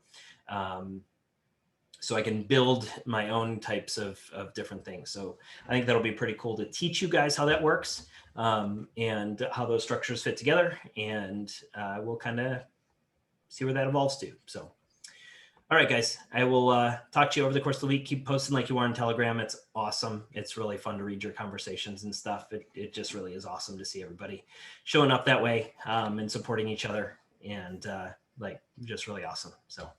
S1: So I can build my own types of different things. So I think that'll be pretty cool to teach you guys how that works, and how those structures fit together. And we'll kind of see where that evolves to. So, all right, guys, I will talk to you over the course of the week. Keep posting like you are on Telegram. It's awesome. It's really fun to read your conversations and stuff. It just really is awesome to see everybody showing up that way, and supporting each other, and like just really awesome. So.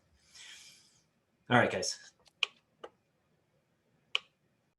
S1: All right, guys.